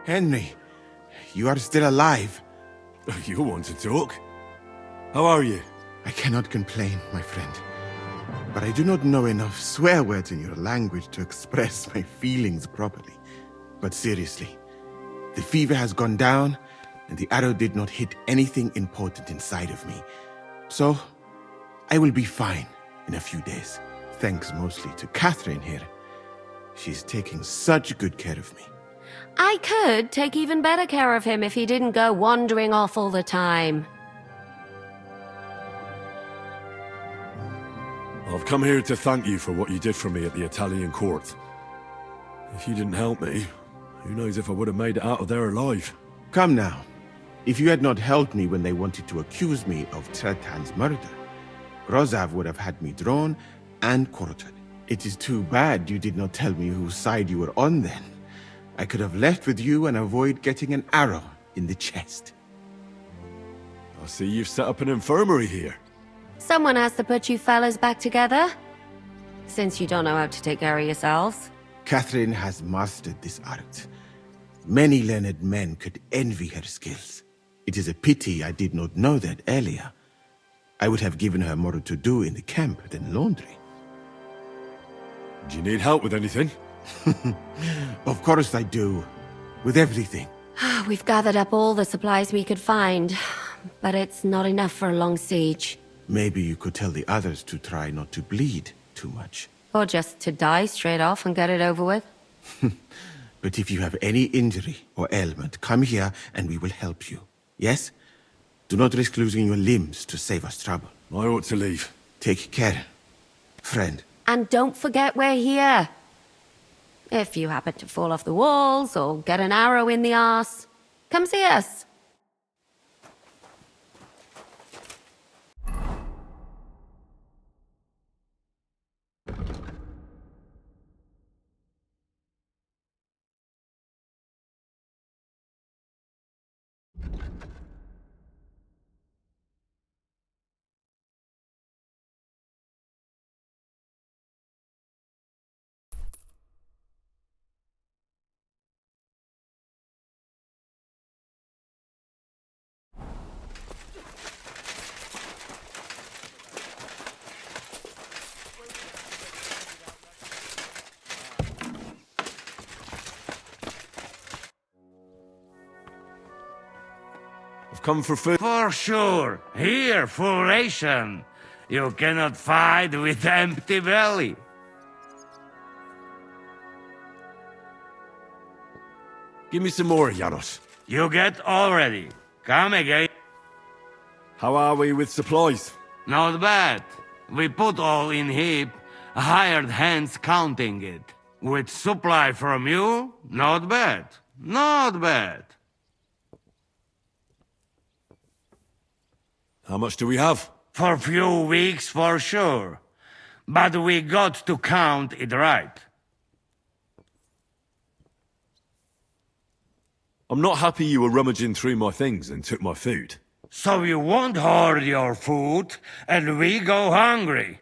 Henry, you are still alive. You want to talk? How are you? I cannot complain, my friend. But I do not know enough swear words in your language to express my feelings properly. But seriously, the fever has gone down, and the arrow did not hit anything important inside of me. So, I will be fine in a few days. Thanks mostly to Catherine here. She's taking such good care of me. I could take even better care of him if he didn't go wandering off all the time. I've come here to thank you for what you did for me at the Italian court. If you didn't help me, who knows if I would have made it out of there alive. Come now. If you had not helped me when they wanted to accuse me of Tretan's murder, Rosav would have had me drawn and quartered. It is too bad you did not tell me whose side you were on then. I could have left with you and avoid getting an arrow in the chest. I see you've set up an infirmary here. Someone has to put you fellas back together, since you don't know how to take care of yourselves. Catherine has mastered this art. Many learned men could envy her skills. It is a pity I did not know that earlier. I would have given her more to do in the camp than laundry. Do you need help with anything? Of course I do. With everything. We've gathered up all the supplies we could find, but it's not enough for a long siege. Maybe you could tell the others to try not to bleed too much. Or just to die straight off and get it over with. But if you have any injury or ailment, come here and we will help you. Yes? Do not risk losing your limbs to save us trouble. I ought to leave. Take care, friend. And don't forget we're here. If you happen to fall off the walls or get an arrow in the arse, come see us. I've come for food. For sure. Here, full ration. You cannot fight with empty belly. Give me some more, Janos. You get already. Come again. How are we with supplies? Not bad. We put all in heap, hired hands counting it. With supply from you, not bad. Not bad. How much do we have? For few weeks for sure. But we got to count it right. I'm not happy you were rummaging through my things and took my food. So you won't hoard your food, and we go hungry.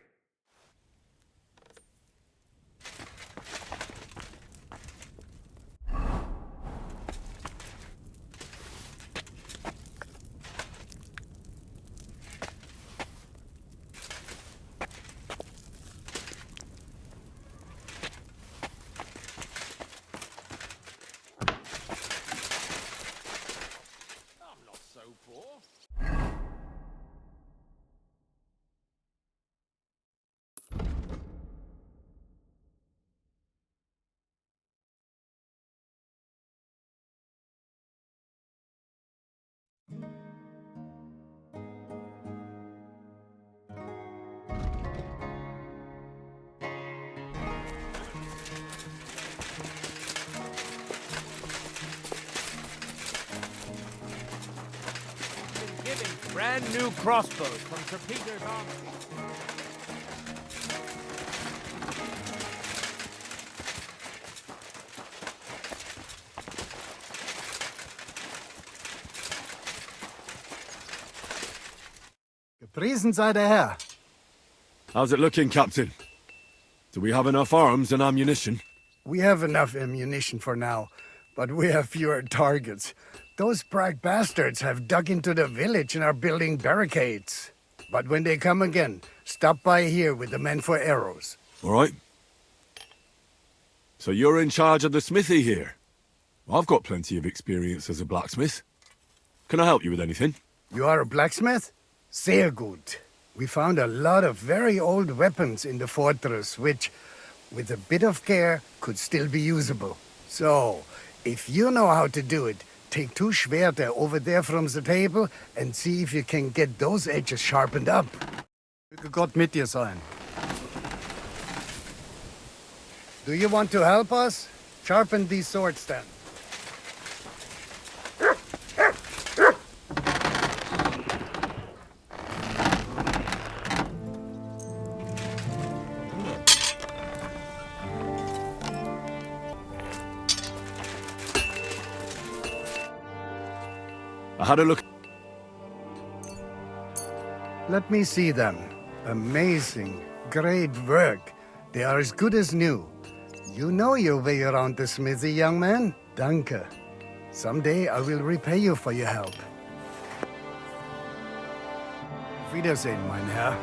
brand new crossbows from Sir Peter's army. Gepriesen sei der Herr. How's it looking, Captain? Do we have enough arms and ammunition? We have enough ammunition for now, but we have fewer targets. Those Prague bastards have dug into the village and are building barricades. But when they come again, stop by here with the men for arrows. All right. So you're in charge of the smithy here? I've got plenty of experience as a blacksmith. Can I help you with anything? You are a blacksmith? Sehr gut. We found a lot of very old weapons in the fortress, which, with a bit of care, could still be usable. So, if you know how to do it, take 2 Schwerter over there from the table and see if you can get those edges sharpened up. Möge Gott mit dir sein. Do you want to help us? Sharpen these swords then. I had a look. Let me see them. Amazing. Great work. They are as good as new. You know your way around the smithy, young man. Danke. Someday I will repay you for your help. Auf Wiedersehen, mein Herr.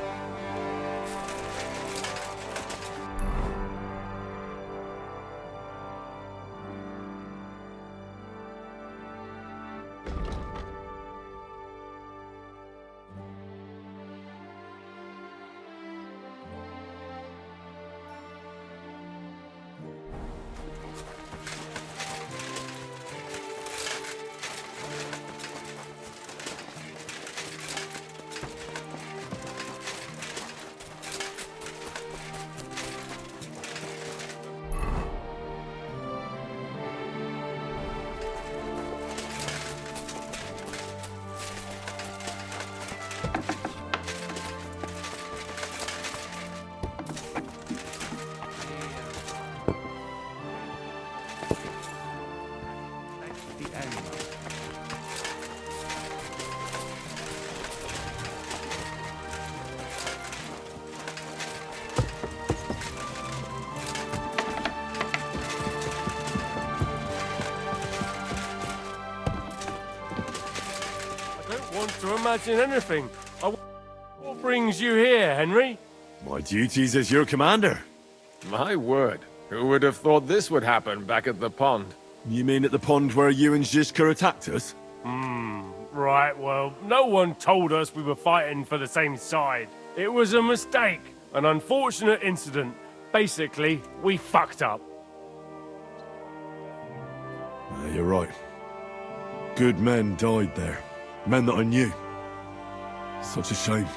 Want to imagine anything. What brings you here, Henry? My duties as your commander. My word. Who would have thought this would happen back at the pond? You mean at the pond where you and Zizka attacked us? Right, well, no one told us we were fighting for the same side. It was a mistake, an unfortunate incident. Basically, we fucked up. You're right. Good men died there. Men that I knew. Such a shame.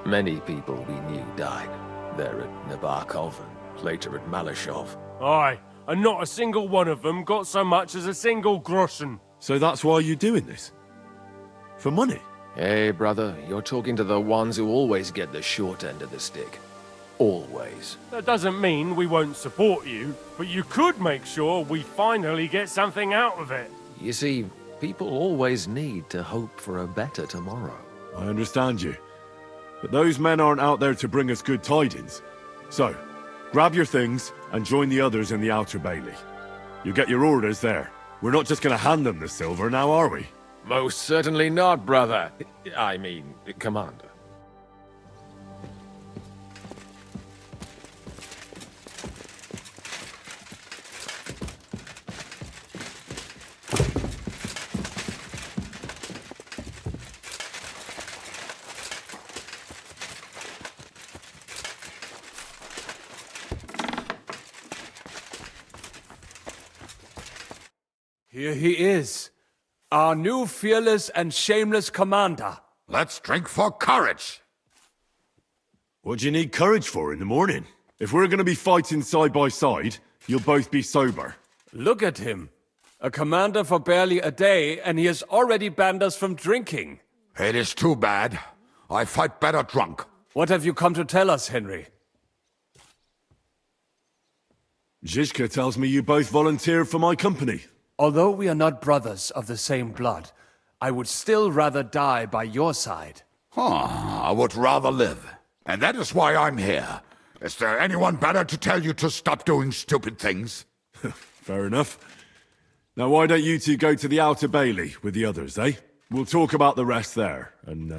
Many people we knew died. There at Nabokov and later at Malashov. Aye, and not a single one of them got so much as a single groschen. So that's why you're doing this? For money? Hey, brother, you're talking to the ones who always get the short end of the stick. Always. That doesn't mean we won't support you, but you could make sure we finally get something out of it. You see, people always need to hope for a better tomorrow. I understand you. But those men aren't out there to bring us good tidings. So, grab your things and join the others in the Outer Bailey. You get your orders there. We're not just gonna hand them the silver now, are we? Most certainly not, brother. I mean, Commander. Here he is, our new fearless and shameless commander. Let's drink for courage. What do you need courage for in the morning? If we're gonna be fighting side by side, you'll both be sober. Look at him. A commander for barely a day, and he has already banned us from drinking. It is too bad. I fight better drunk. What have you come to tell us, Henry? Zizka tells me you both volunteered for my company. Although we are not brothers of the same blood, I would still rather die by your side. I would rather live. And that is why I'm here. Is there anyone better to tell you to stop doing stupid things? Fair enough. Now why don't you two go to the Outer Bailey with the others, eh? We'll talk about the rest there, and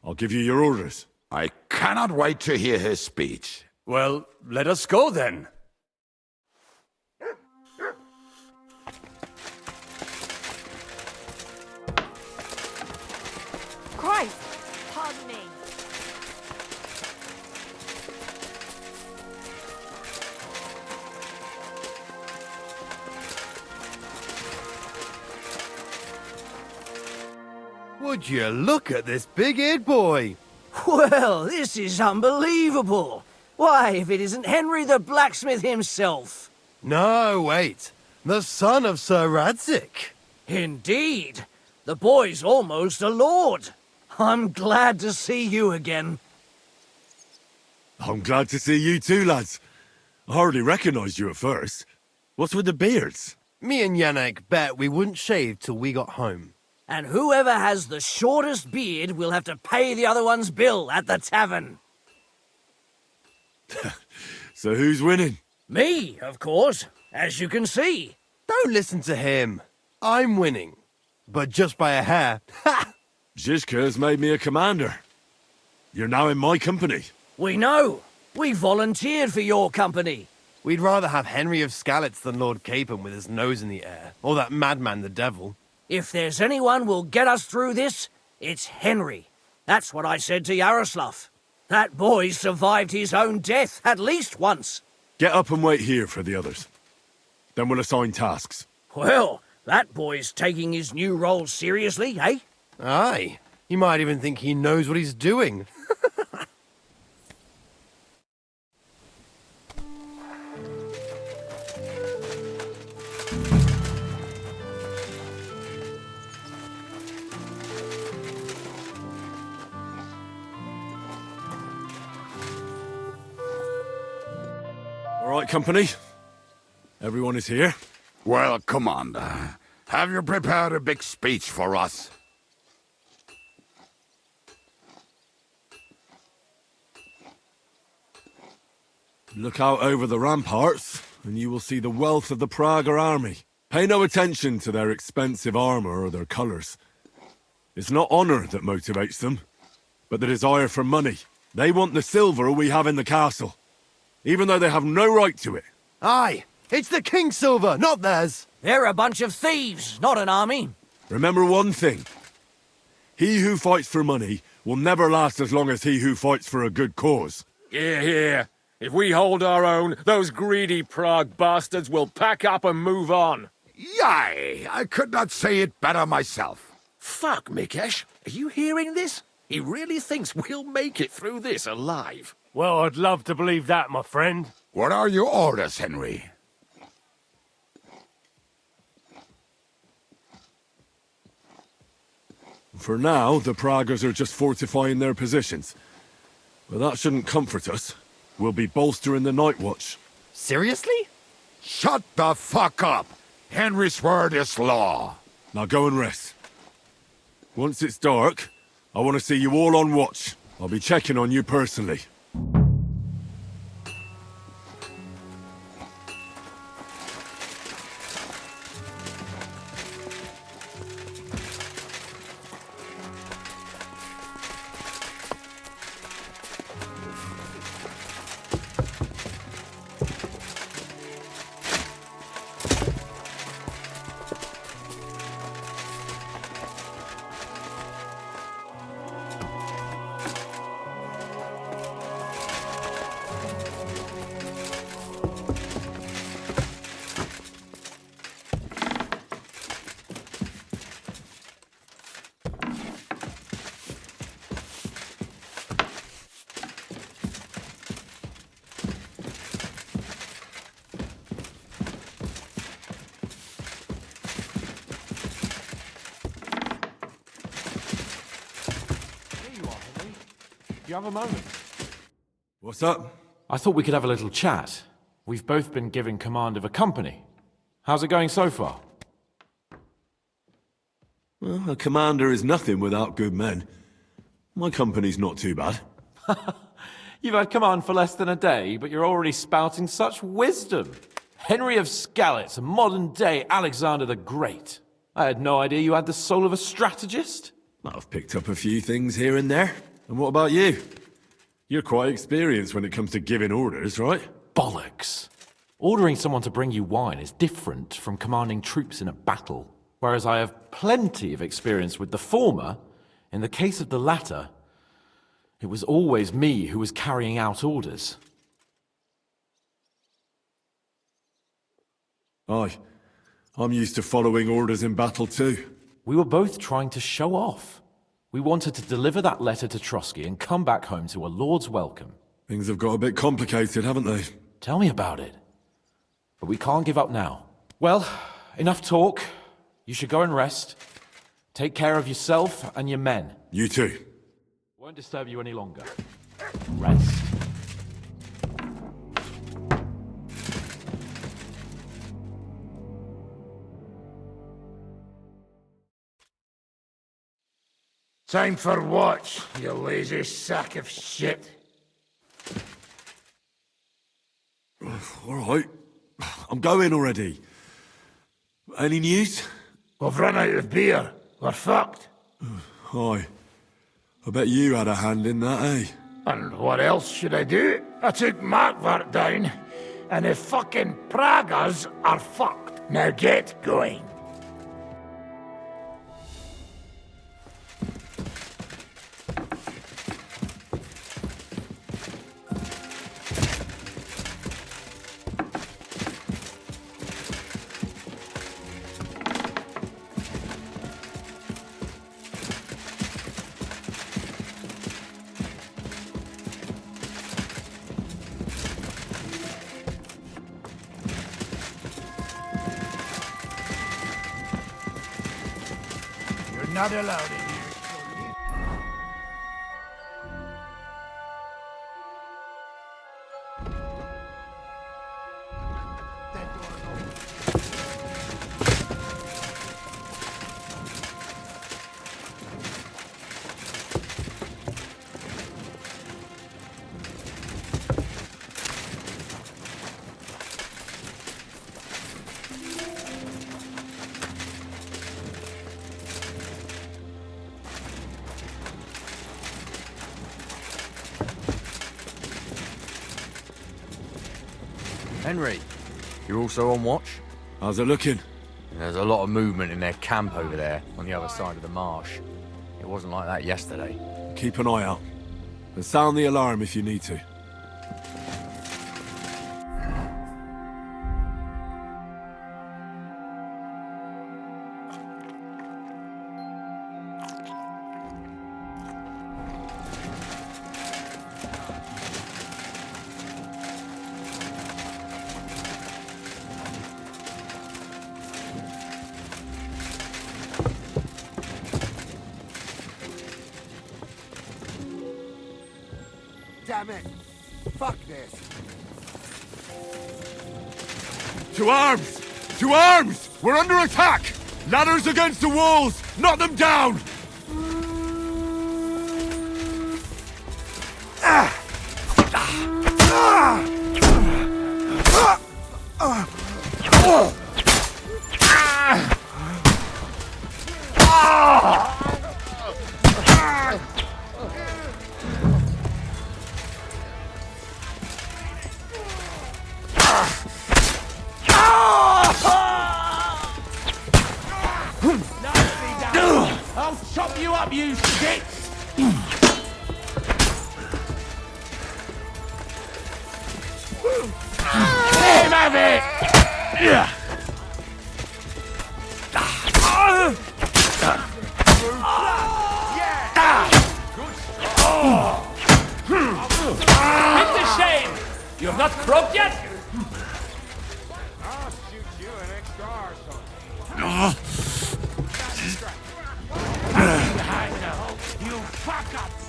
I'll give you your orders. I cannot wait to hear his speech. Well, let us go then. Christ! Pardon me. Would you look at this big-eared boy? Well, this is unbelievable. Why, if it isn't Henry the blacksmith himself. No, wait. The son of Sir Radzik. Indeed. The boy's almost a lord. I'm glad to see you again. I'm glad to see you too, lads. I hardly recognized you at first. What's with the beards? Me and Yannick bet we wouldn't shave till we got home. And whoever has the shortest beard will have to pay the other one's bill at the tavern. So who's winning? Me, of course, as you can see. Don't listen to him. I'm winning. But just by a hair. Ha! Zizka's made me a commander. You're now in my company. We know. We volunteered for your company. We'd rather have Henry of Skalitz than Lord Capon with his nose in the air. Or that madman the devil. If there's anyone will get us through this, it's Henry. That's what I said to Yaroslav. That boy survived his own death at least once. Get up and wait here for the others. Then we'll assign tasks. Well, that boy's taking his new role seriously, eh? Aye. You might even think he knows what he's doing. All right, company. Everyone is here. Well, Commander, have you prepared a big speech for us? Look out over the ramparts, and you will see the wealth of the Prager army. Pay no attention to their expensive armor or their colors. It's not honor that motivates them, but the desire for money. They want the silver we have in the castle, even though they have no right to it. Aye. It's the King's silver, not theirs. They're a bunch of thieves, not an army. Remember one thing. He who fights for money will never last as long as he who fights for a good cause. Hear, hear. If we hold our own, those greedy Prague bastards will pack up and move on. Yay! I could not say it better myself. Fuck, Mikesh. Are you hearing this? He really thinks we'll make it through this alive. Well, I'd love to believe that, my friend. What are your orders, Henry? For now, the Praggers are just fortifying their positions. But that shouldn't comfort us. We'll be bolstering the night watch. Seriously? Shut the fuck up! Henry's word is law. Now go and rest. Once it's dark, I want to see you all on watch. I'll be checking on you personally. you have a moment? What's up? I thought we could have a little chat. We've both been given command of a company. How's it going so far? Well, a commander is nothing without good men. My company's not too bad. You've had command for less than a day, but you're already spouting such wisdom. Henry of Skalitz, a modern-day Alexander the Great. I had no idea you had the soul of a strategist. I've picked up a few things here and there. And what about you? You're quite experienced when it comes to giving orders, right? Bollocks. Ordering someone to bring you wine is different from commanding troops in a battle. Whereas I have plenty of experience with the former, in the case of the latter, it was always me who was carrying out orders. Aye. I'm used to following orders in battle too. We were both trying to show off. We wanted to deliver that letter to Trotsky and come back home to a lord's welcome. Things have got a bit complicated, haven't they? Tell me about it. But we can't give up now. Well, enough talk. You should go and rest. Take care of yourself and your men. You too. Won't disturb you any longer. Rest. Time for what, you lazy sack of shit? All right. I'm going already. Any news? We've run out of beer. We're fucked. Aye. I bet you had a hand in that, eh? And what else should I do? I took Markvart down, and the fucking Pragas are fucked. Now get going. Not allowed in here. Henry, you're also on watch? How's it looking? There's a lot of movement in their camp over there, on the other side of the marsh. It wasn't like that yesterday. Keep an eye out. And sound the alarm if you need to. Damn it! Fuck this! To arms! To arms! We're under attack! Ladders against the walls! Knock them down! I'll chop you up, you shit! Aim of it! It's a shame! You've not croaked yet? I'll shoot you an extra or something. You fuck-ups!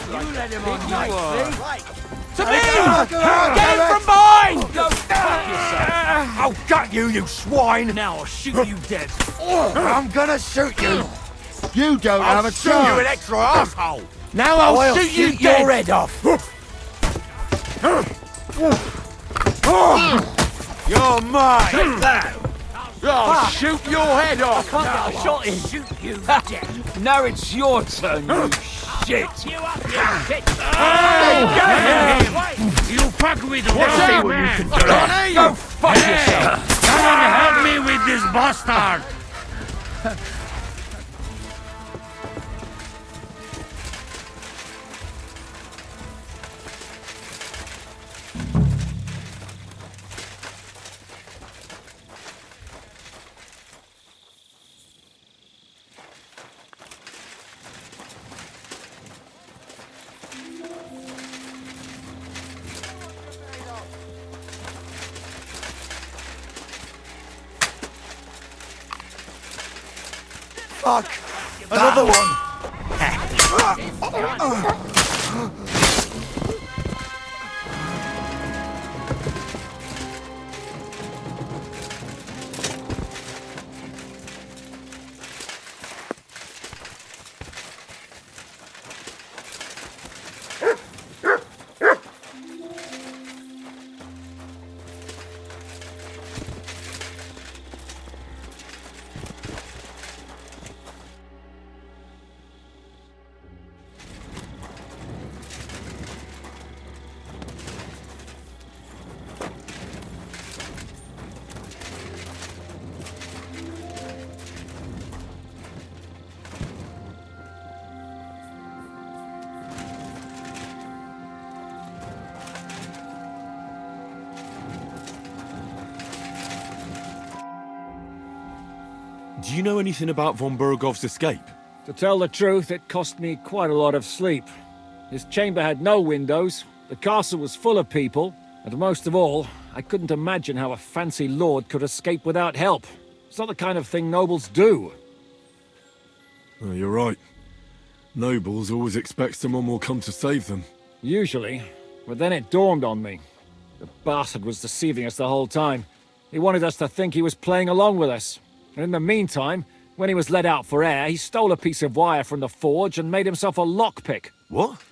You let him on nicely. Sabine! Get him from behind! Go fuck yourself! I'll gut you, you swine! Now I'll shoot you dead. I'm gonna shoot you! You don't I'll have a shoot chance! you, an extra asshole! Now I'll shoot you your dead! head off. You're mine! Take that. I'll shoot your head off! Can't get a shot in. Shoot you dead. Now it's your turn, you shit! You up, you bitch. You fuck with the Let's see wrong what you man. can do! Go fuck yourself! Someone help me with this bastard! Fuck! Another one! Do you know anything about von Bergov's escape? To tell the truth, it cost me quite a lot of sleep. His chamber had no windows, the castle was full of people, and most of all, I couldn't imagine how a fancy lord could escape without help. It's not the kind of thing nobles do. Oh, you're right. Nobles always expect someone will come to save them. Usually, but then it dawned on me. The bastard was deceiving us the whole time. He wanted us to think he was playing along with us. And in the meantime, when he was let out for air, he stole a piece of wire from the forge and made himself a lockpick. What?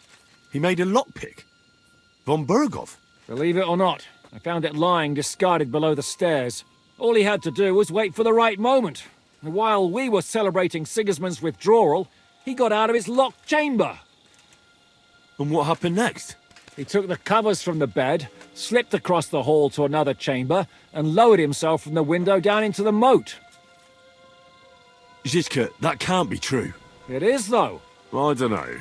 He made a lockpick? Von Bergov? Believe it or not, I found it lying discarded below the stairs. All he had to do was wait for the right moment. And while we were celebrating Sigismund's withdrawal, he got out of his locked chamber. And what happened next? He took the covers from the bed, slipped across the hall to another chamber, and lowered himself from the window down into the moat. Zizka, that can't be true. It is, though. I don't know.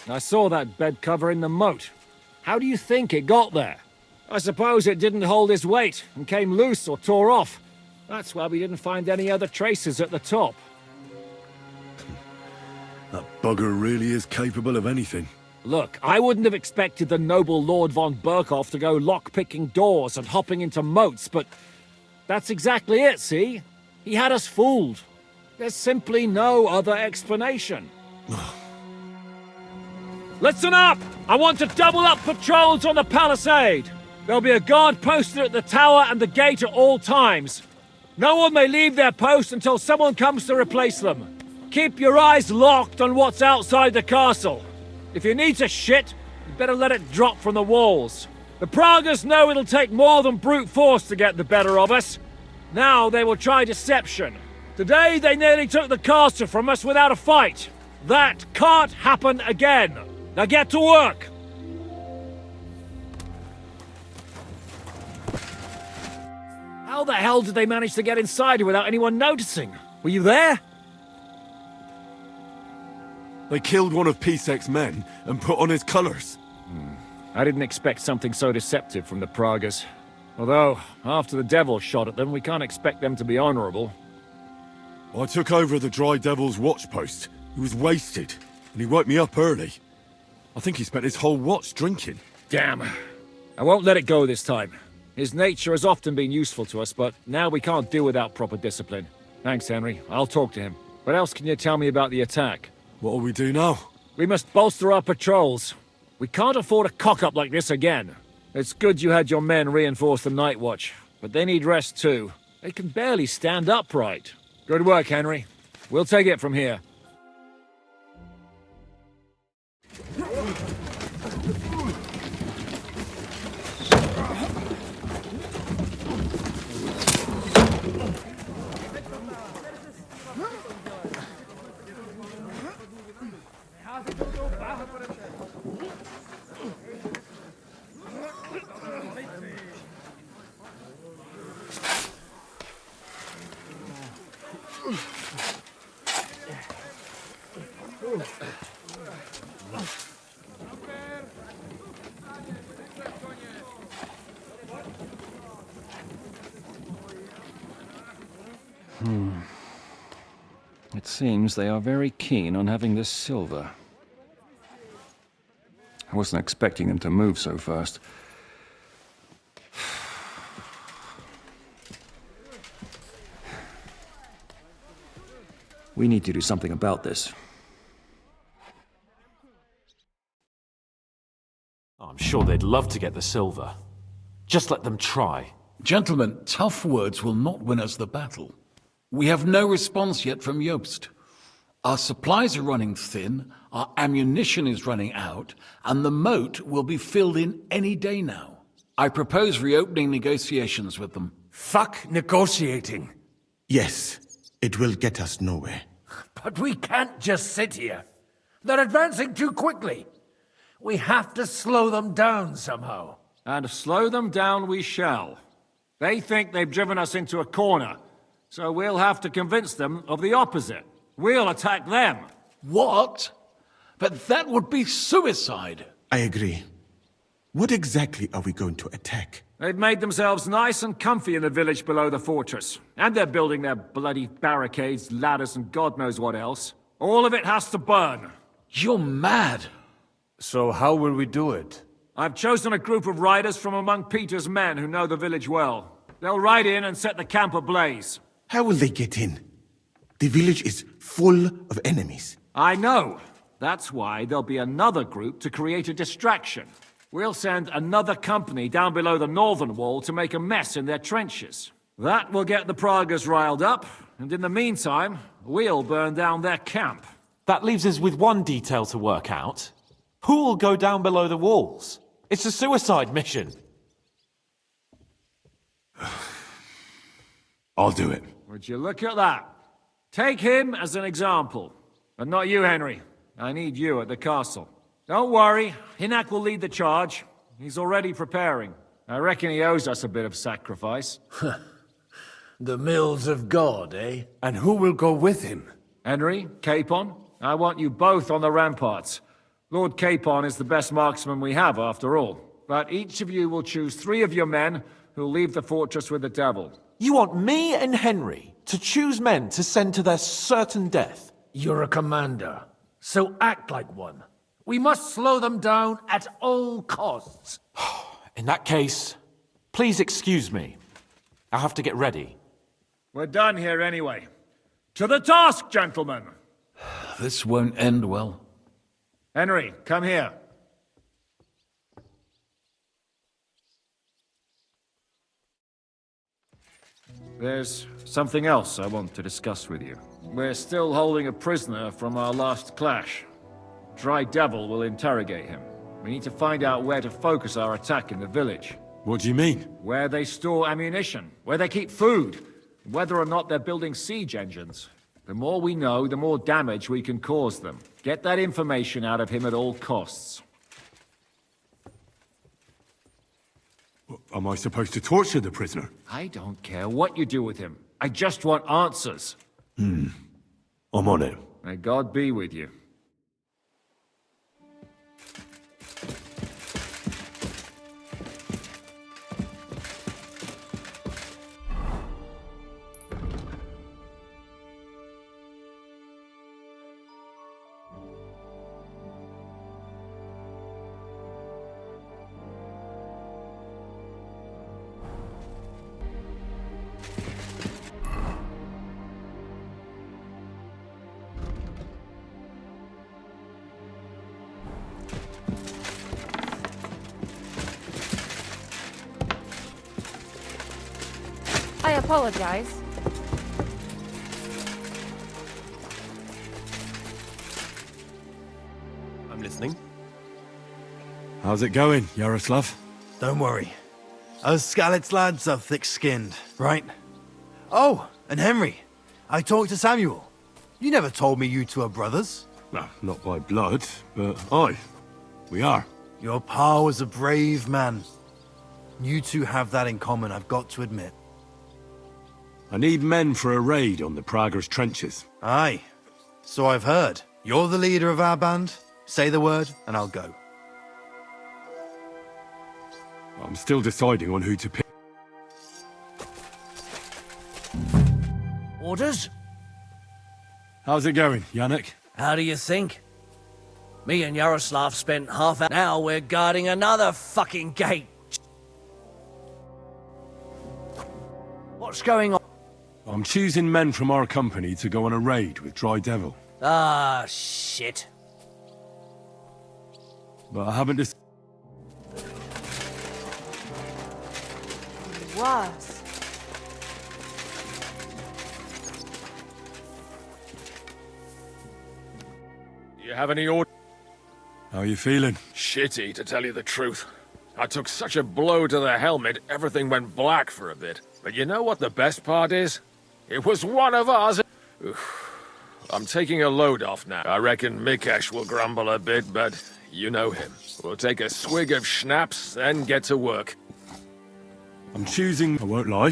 I saw that bed cover in the moat. How do you think it got there? I suppose it didn't hold his weight and came loose or tore off. That's why we didn't find any other traces at the top. That bugger really is capable of anything. Look, I wouldn't have expected the noble Lord von Berkhoff to go lock-picking doors and hopping into moats, but that's exactly it, see? He had us fooled. There's simply no other explanation. Listen up! I want to double up patrols on the palisade. There'll be a guard posted at the tower and the gate at all times. No one may leave their post until someone comes to replace them. Keep your eyes locked on what's outside the castle. If you need to shit, you better let it drop from the walls. The Pragas know it'll take more than brute force to get the better of us. Now they will try deception. Today they nearly took the castle from us without a fight. That can't happen again. Now get to work! How the hell did they manage to get inside without anyone noticing? Were you there? They killed one of Pisek's men and put on his colours. I didn't expect something so deceptive from the Pragas. Although, after the devil shot at them, we can't expect them to be honourable. I took over the Dry Devil's watch post. He was wasted, and he woke me up early. I think he spent his whole watch drinking. Damn. I won't let it go this time. His nature has often been useful to us, but now we can't do without proper discipline. Thanks, Henry. I'll talk to him. What else can you tell me about the attack? What'll we do now? We must bolster our patrols. We can't afford a cock-up like this again. It's good you had your men reinforce the night watch, but they need rest too. They can barely stand upright. Good work, Henry. We'll take it from here. It seems they are very keen on having this silver. I wasn't expecting them to move so fast. We need to do something about this. I'm sure they'd love to get the silver. Just let them try. Gentlemen, tough words will not win us the battle. We have no response yet from Jobst. Our supplies are running thin, our ammunition is running out, and the moat will be filled in any day now. I propose reopening negotiations with them. Fuck negotiating. Yes, it will get us nowhere. But we can't just sit here. They're advancing too quickly. We have to slow them down somehow. And slow them down we shall. They think they've driven us into a corner, so we'll have to convince them of the opposite. We'll attack them. What? But that would be suicide. I agree. What exactly are we going to attack? They've made themselves nice and comfy in the village below the fortress. And they're building their bloody barricades, ladders, and God knows what else. All of it has to burn. You're mad. So how will we do it? I've chosen a group of riders from among Peter's men who know the village well. They'll ride in and set the camp ablaze. How will they get in? The village is full of enemies. I know. That's why there'll be another group to create a distraction. We'll send another company down below the northern wall to make a mess in their trenches. That will get the Pragas riled up, and in the meantime, we'll burn down their camp. That leaves us with one detail to work out. Who will go down below the walls? It's a suicide mission. I'll do it. Would you look at that? Take him as an example. But not you, Henry. I need you at the castle. Don't worry, Hinak will lead the charge. He's already preparing. I reckon he owes us a bit of sacrifice. The mills of God, eh? And who will go with him? Henry, Capon, I want you both on the ramparts. Lord Capon is the best marksman we have, after all. But each of you will choose 3 of your men who'll leave the fortress with the devil. You want me and Henry to choose men to send to their certain death? You're a commander, so act like one. We must slow them down at all costs. In that case, please excuse me. I'll have to get ready. We're done here anyway. To the task, gentlemen! This won't end well. Henry, come here. There's something else I want to discuss with you. We're still holding a prisoner from our last clash. Dry Devil will interrogate him. We need to find out where to focus our attack in the village. What do you mean? Where they store ammunition, where they keep food, whether or not they're building siege engines. The more we know, the more damage we can cause them. Get that information out of him at all costs. Am I supposed to torture the prisoner? I don't care what you do with him. I just want answers. I'm on it. May God be with you. apologize. I'm listening. How's it going, Yaroslav? Don't worry. Us Skalitz lads are thick-skinned, right? Oh, and Henry. I talked to Samuel. You never told me you two are brothers. No, not by blood, but aye, we are. Your pa was a brave man. You two have that in common, I've got to admit. I need men for a raid on the Prager's trenches. Aye, so I've heard. You're the leader of our band. Say the word, and I'll go. I'm still deciding on who to pick. Orders? How's it going, Yannick? How do you think? Me and Yaroslav spent half an hour. Now we're guarding another fucking gate. What's going on? I'm choosing men from our company to go on a raid with Dry Devil. Ah, shit. But I haven't decided. Was. You have any orders? How are you feeling? Shitty, to tell you the truth. I took such a blow to the helmet, everything went black for a bit. But you know what the best part is? It was one of ours. I'm taking a load off now. I reckon Mikesh will grumble a bit, but you know him. We'll take a swig of schnapps, then get to work. I'm choosing... I won't lie.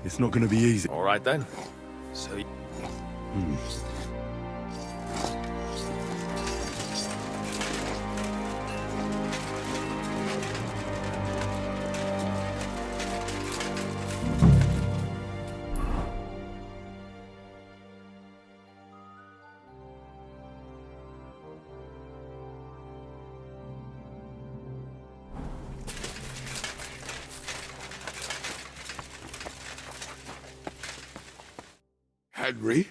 It's not going to be easy. All right, then. So... Henry?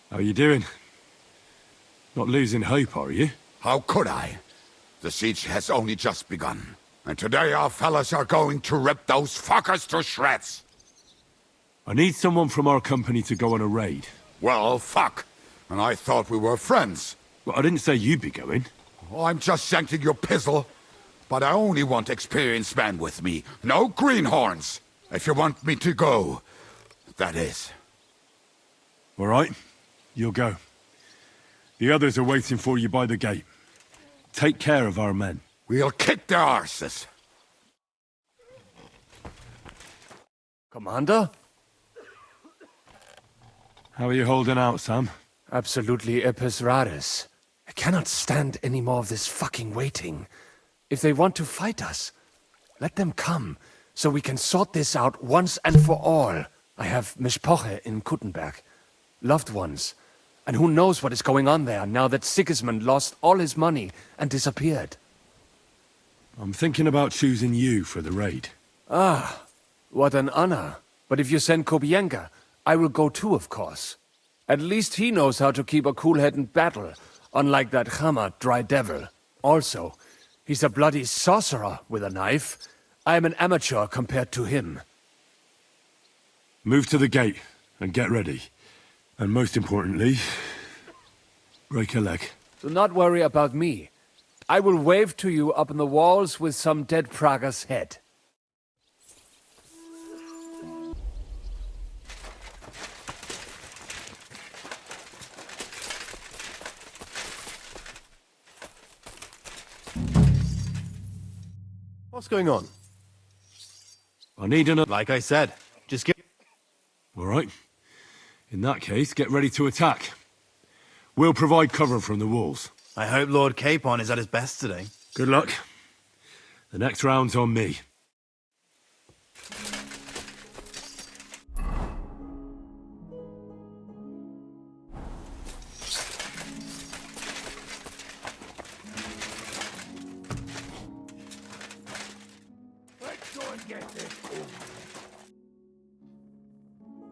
How you doing? Not losing hope, are you? How could I? The siege has only just begun. And today our fellas are going to rip those fuckers to shreds. I need someone from our company to go on a raid. Well, fuck. And I thought we were friends. Well, I didn't say you'd be going. Oh, I'm just shanking your pizzle. But I only want experienced men with me. No greenhorns. If you want me to go, that is. All right, you'll go. The others are waiting for you by the gate. Take care of our men. We'll kick their arses. Commander? How are you holding out, Sam? Absolutely epis raris. I cannot stand any more of this fucking waiting. If they want to fight us, let them come, so we can sort this out once and for all. I have Mishpoche in Kuttenberg. Loved ones. And who knows what is going on there now that Sigismund lost all his money and disappeared. I'm thinking about choosing you for the raid. Ah, what an honor. But if you send Kobienka, I will go too, of course. At least he knows how to keep a cool head in battle, unlike that Hammer Dry Devil. Also, he's a bloody sorcerer with a knife. I am an amateur compared to him. Move to the gate and get ready. And most importantly, break a leg. Do not worry about me. I will wave to you up in the walls with some dead Prager's head. What's going on? I need another... Like I said, just get... All right. In that case, get ready to attack. We'll provide cover from the walls. I hope Lord Capon is at his best today. Good luck. The next round's on me.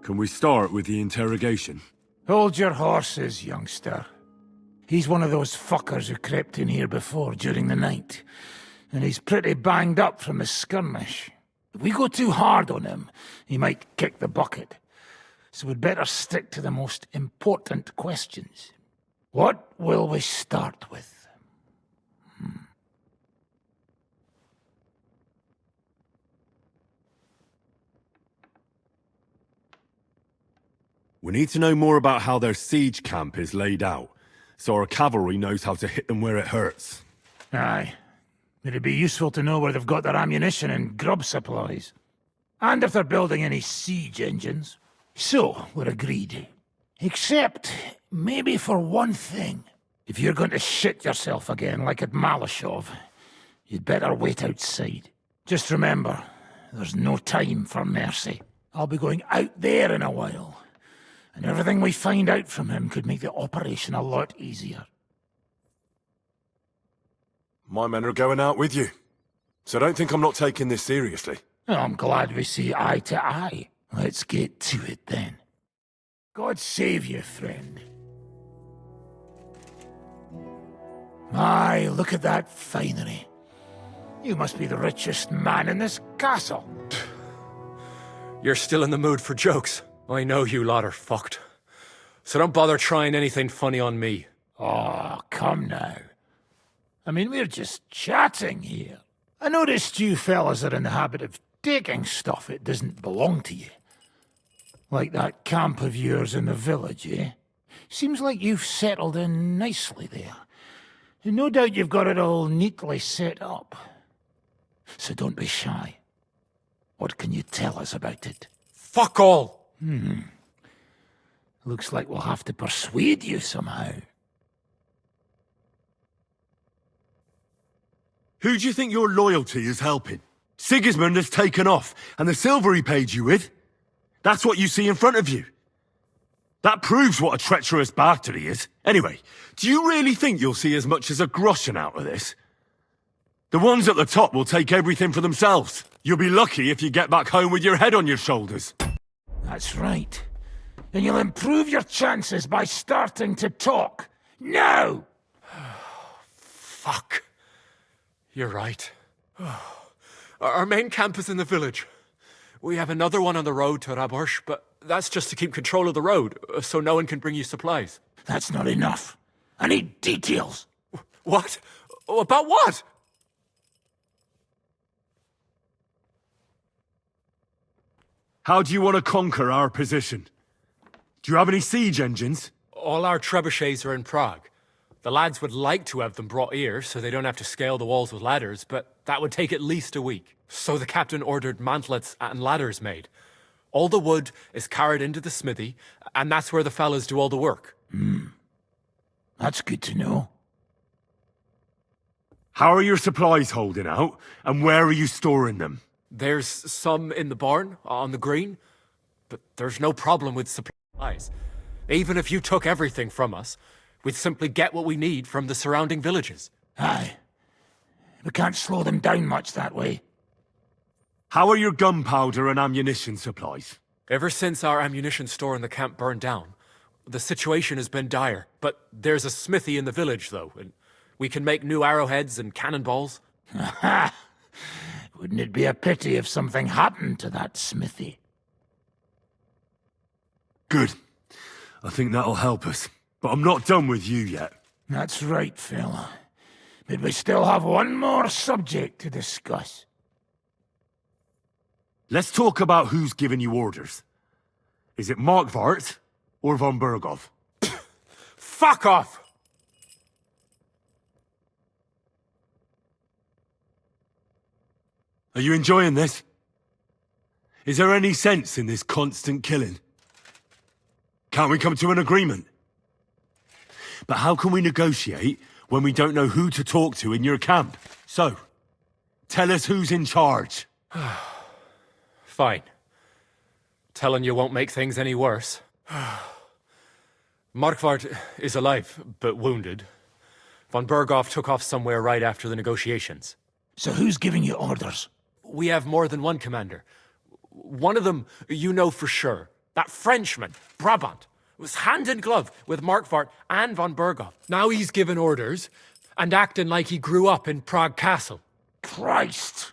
Can we start with the interrogation? Hold your horses, youngster. He's one of those fuckers who crept in here before during the night, and he's pretty banged up from his skirmish. If we go too hard on him, he might kick the bucket. So we'd better stick to the most important questions. What will we start with? We need to know more about how their siege camp is laid out, so our cavalry knows how to hit them where it hurts. Aye. It'd be useful to know where they've got their ammunition and grub supplies. And if they're building any siege engines. So, we're agreed. Except, maybe for one thing. If you're going to shit yourself again, like at Malashov, you'd better wait outside. Just remember, there's no time for mercy. I'll be going out there in a while. And everything we find out from him could make the operation a lot easier. My men are going out with you, so don't think I'm not taking this seriously. Well, I'm glad we see eye to eye. Let's get to it then. God save you, friend. My, look at that finery. You must be the richest man in this castle. You're still in the mood for jokes. I know you lot are fucked. So don't bother trying anything funny on me. Oh, come now. I mean, we're just chatting here. I noticed you fellas are in the habit of taking stuff that doesn't belong to you. Like that camp of yours in the village, eh? Seems like you've settled in nicely there. And no doubt you've got it all neatly set up. So don't be shy. What can you tell us about it? Fuck all! Looks like we'll have to persuade you somehow. Who do you think your loyalty is helping? Sigismund has taken off, and the silver he paid you with? That's what you see in front of you. That proves what a treacherous bastard he is. Anyway, do you really think you'll see as much as a groschen out of this? The ones at the top will take everything for themselves. You'll be lucky if you get back home with your head on your shoulders. That's right. And you'll improve your chances by starting to talk. Now! Fuck. You're right. Our main camp is in the village. We have another one on the road to Raborsh, but that's just to keep control of the road, so no one can bring you supplies. That's not enough. I need details. What? About what? How do you want to conquer our position? Do you have any siege engines? All our trebuchets are in Prague. The lads would like to have them brought here, so they don't have to scale the walls with ladders, but that would take at least a week. So the captain ordered mantlets and ladders made. All the wood is carried into the smithy, and that's where the fellas do all the work. That's good to know. How are your supplies holding out, and where are you storing them? There's some in the barn, on the green, but there's no problem with supplies. Even if you took everything from us, we'd simply get what we need from the surrounding villages. Aye. We can't slow them down much that way. How are your gunpowder and ammunition supplies? Ever since our ammunition store in the camp burned down, the situation has been dire. But there's a smithy in the village, though, and we can make new arrowheads and cannonballs. Wouldn't it be a pity if something happened to that smithy? Good. I think that'll help us. But I'm not done with you yet. That's right, fella. But we still have one more subject to discuss. Let's talk about who's giving you orders. Is it Markvart or von Berghoff? Fuck off! Are you enjoying this? Is there any sense in this constant killing? Can't we come to an agreement? But how can we negotiate when we don't know who to talk to in your camp? So, tell us who's in charge. Fine. Telling you won't make things any worse. Markvart is alive, but wounded. Von Berghoff took off somewhere right after the negotiations. So who's giving you orders? We have more than one commander. One of them you know for sure. That Frenchman, Brabant, was hand in glove with Markvart and von Berghoff. Now he's given orders and acting like he grew up in Prague Castle. Christ!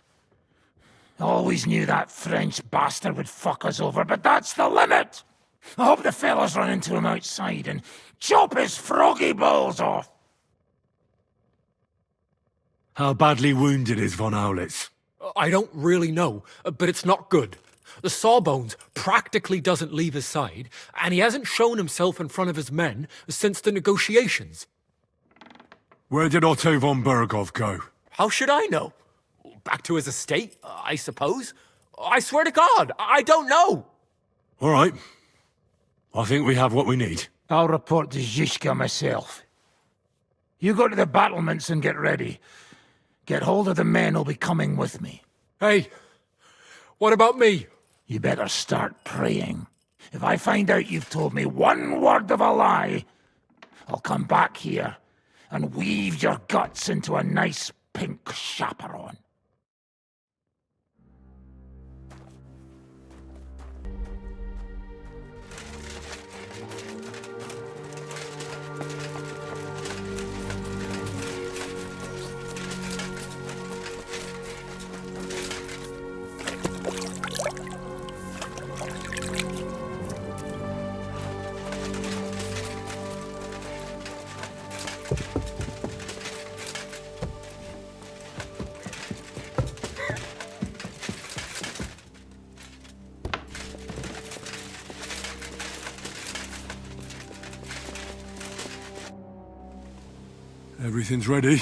Always knew that French bastard would fuck us over, but that's the limit! I hope the fellas run into him outside and chop his froggy balls off! How badly wounded is Von Aulitz? I don't really know, but it's not good. The Sawbones practically doesn't leave his side, and he hasn't shown himself in front of his men since the negotiations. Where did Otto von Berghoff go? How should I know? Back to his estate, I suppose? I swear to God, I don't know! All right. I think we have what we need. I'll report to Zhishka myself. You go to the battlements and get ready. Get hold of the men who'll be coming with me. Hey, what about me? You better start praying. If I find out you've told me one word of a lie, I'll come back here and weave your guts into a nice pink chaperon. Everything's ready.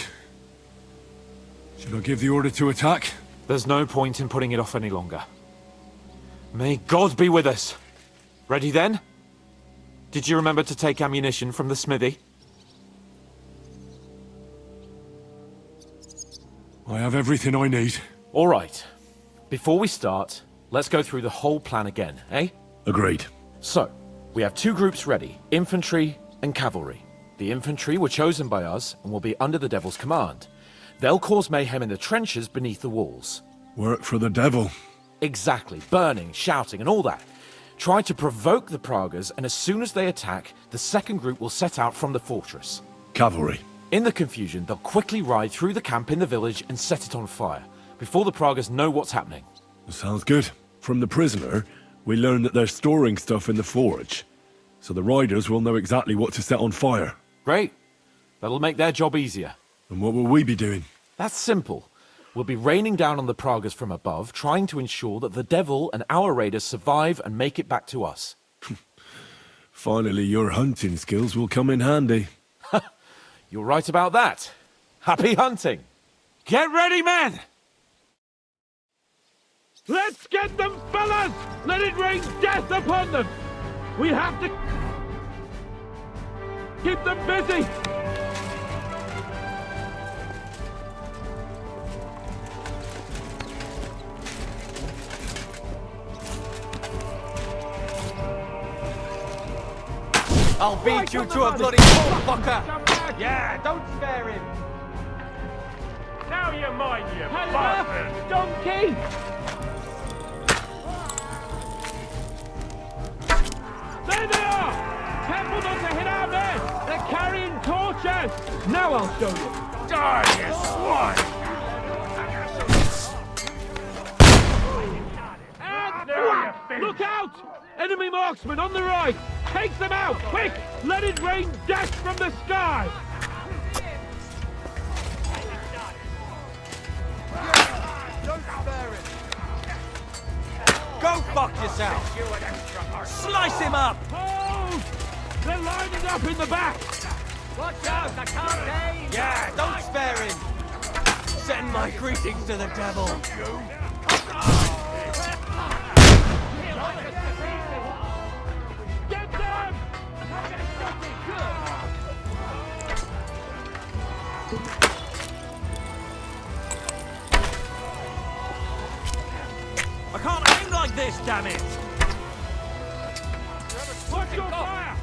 Should I give the order to attack? There's no point in putting it off any longer. May God be with us. Ready then? Did you remember to take ammunition from the smithy? I have everything I need. All right. Before we start, let's go through the whole plan again, eh? Agreed. So, we have two groups ready, infantry and cavalry. The infantry were chosen by us and will be under the Devil's command. They'll cause mayhem in the trenches beneath the walls. Work for the Devil. Exactly. Burning, shouting, and all that. Try to provoke the Pragas, and as soon as they attack, the second group will set out from the fortress. Cavalry. In the confusion, they'll quickly ride through the camp in the village and set it on fire, before the Pragas know what's happening. Sounds good. From the prisoner, we learned that they're storing stuff in the forge, so the riders will know exactly what to set on fire. Great. That'll make their job easier. And what will we be doing? That's simple. We'll be raining down on the Pragas from above, trying to ensure that the Devil and our raiders survive and make it back to us. Finally, your hunting skills will come in handy. You're right about that. Happy hunting! Get ready, men! Let's get them, fellas! Let it rain death upon them! We have to keep them busy! I'll beat you to a bloody pulp, fucker! Yeah, don't spare him! Now you're mine, you bastard! Donkey! There they are! Careful not to hit our men! They're carrying torches! Now I'll show you! Die, you swine! And look out! Enemy marksman on the right! Take them out! Quick! Let it rain death from the sky! Don't spare him! Go fuck yourself! Slice him up! Hold! They're lining up in the back! Watch out, I can't aim! Yeah, don't spare him! Send my greetings to the devil! Get them! I can't aim like this, damn it! Watch your fire!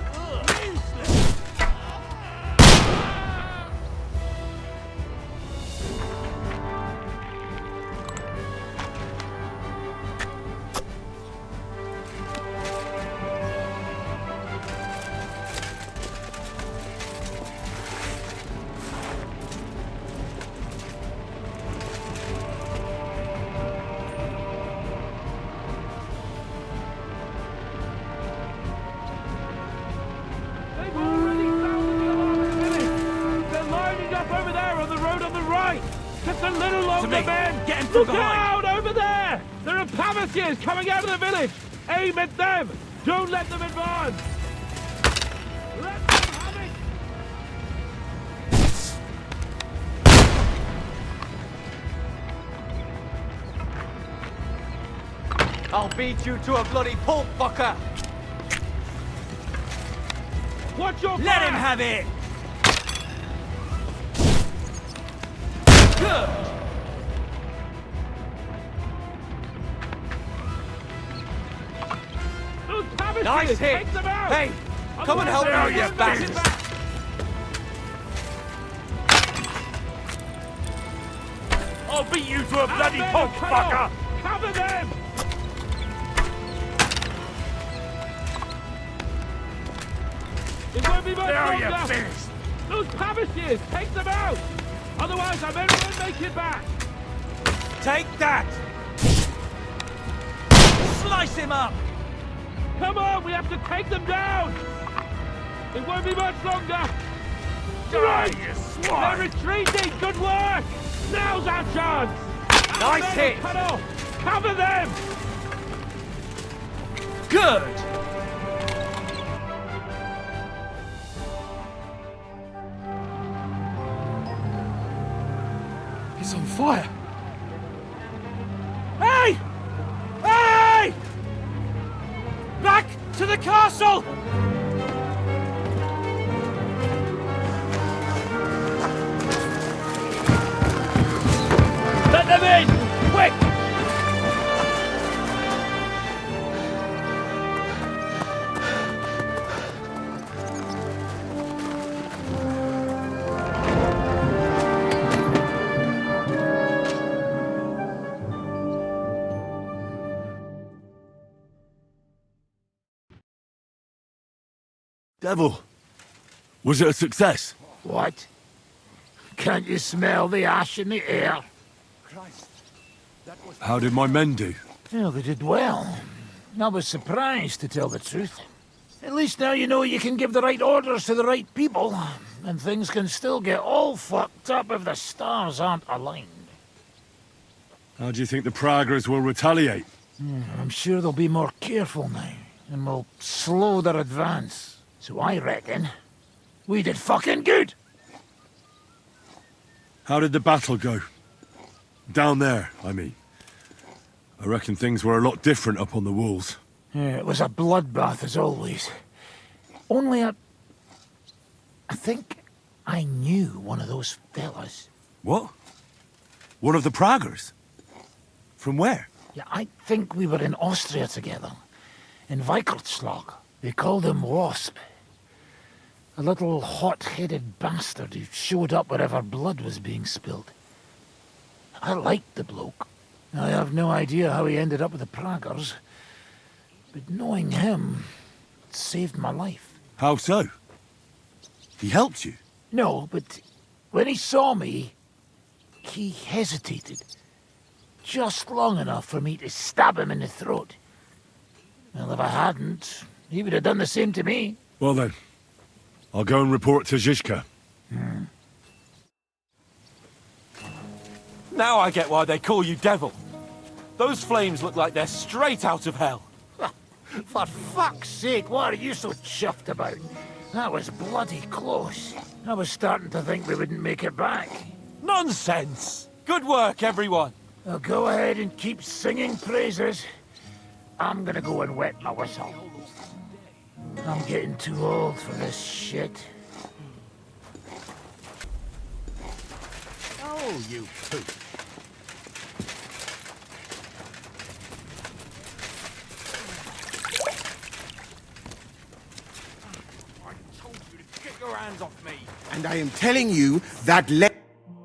Just a little longer, men! Get him from Look behind! out! Over there! There are Pavatiers coming out of the village! Aim at them! Don't let them advance! Let them have it! I'll beat you to a bloody pulp, fucker! Watch your Let him back! have it! Good! Those Pavatiers! Nice hit! Take them out! Hey, come and help me with this bastard! I'll beat you to a bloody pulp, fucker! Cover them! It won't be much longer! finished. Those Pavatiers! Take them out! Otherwise, our men won't make it back! Take that! Slice him up! Come on, we have to take them down! It won't be much longer! Die, you swine! They're retreating! Good work! Now's our chance! Nice Our men hit! are cut off! Cover them! Good! He's on fire. Hey! Hey! Back to the castle! Let them in! Quick! Devil, was it a success? What? Can't you smell the ash in the air? How did my men do? Well, they did well. I was surprised, to tell the truth. At least now you know you can give the right orders to the right people, and things can still get all fucked up if the stars aren't aligned. How do you think the Praggers will retaliate? I'm sure they'll be more careful now, and will slow their advance. So I reckon we did fucking good. How did the battle go? Down there, I mean. I reckon things were a lot different up on the walls. Yeah, it was a bloodbath as always. Only I think I knew one of those fellas. What? One of the Praggers? From where? Yeah, I think we were in Austria together. In Weikertslag. They called him Wasp. A little hot-headed bastard who showed up wherever blood was being spilled. I liked the bloke. I have no idea how he ended up with the Praggers. But knowing him saved my life. How so? He helped you? No, but when he saw me, he hesitated. Just long enough for me to stab him in the throat. Well, if I hadn't, he would have done the same to me. Well then, I'll go and report to Zizka. Now I get why they call you Devil. Those flames look like they're straight out of hell. For fuck's sake, what are you so chuffed about? That was bloody close. I was starting to think we wouldn't make it back. Nonsense! Good work, everyone. Well, go ahead and keep singing praises. I'm gonna go and wet my whistle. I'm getting too old for this shit. Oh, you poop. Get your hands off me! And I am telling you that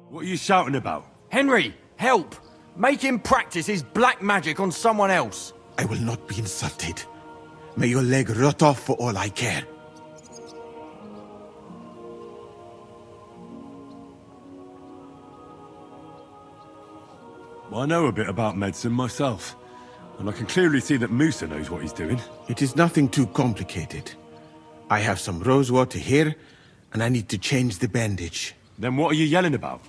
What are you shouting about? Henry, help! Make him practice his black magic on someone else. I will not be insulted. May your leg rot off for all I care. Well, I know a bit about medicine myself, and I can clearly see that Musa knows what he's doing. It is nothing too complicated. I have some rosewater here, and I need to change the bandage. Then what are you yelling about?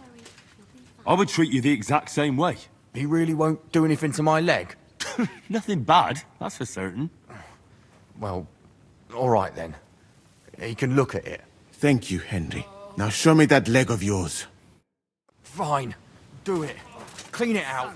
I would treat you the exact same way. He really won't do anything to my leg? Nothing bad, that's for certain. Well, all right then. He can look at it. Thank you, Henry. Now show me that leg of yours. Fine. Do it. Clean it out.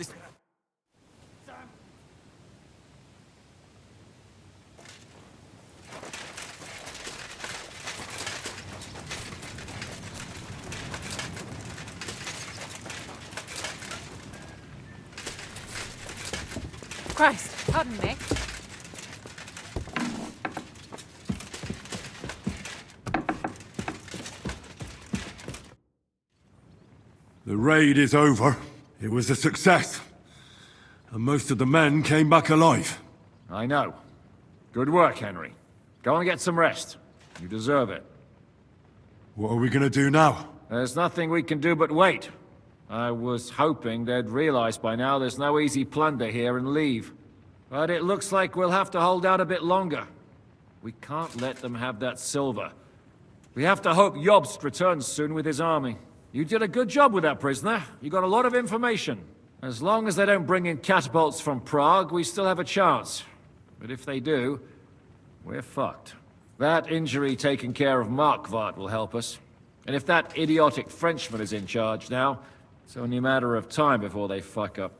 Christ, pardon me. The raid is over. It was a success. And most of the men came back alive. I know. Good work, Henry. Go and get some rest. You deserve it. What are we gonna do now? There's nothing we can do but wait. I was hoping they'd realize by now there's no easy plunder here and leave. But it looks like we'll have to hold out a bit longer. We can't let them have that silver. We have to hope Jobst returns soon with his army. You did a good job with that prisoner. You got a lot of information. As long as they don't bring in catapults from Prague, we still have a chance. But if they do, we're fucked. That injury taken care of Markvart will help us. And if that idiotic Frenchman is in charge now, it's only a matter of time before they fuck up.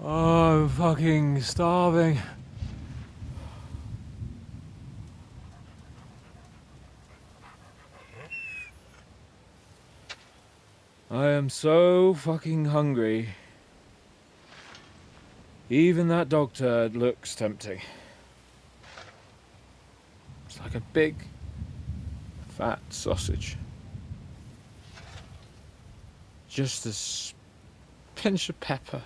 Oh, I'm fucking starving. I am so fucking hungry. Even that dog turd looks tempting. It's like a big, fat sausage. Just a pinch of pepper.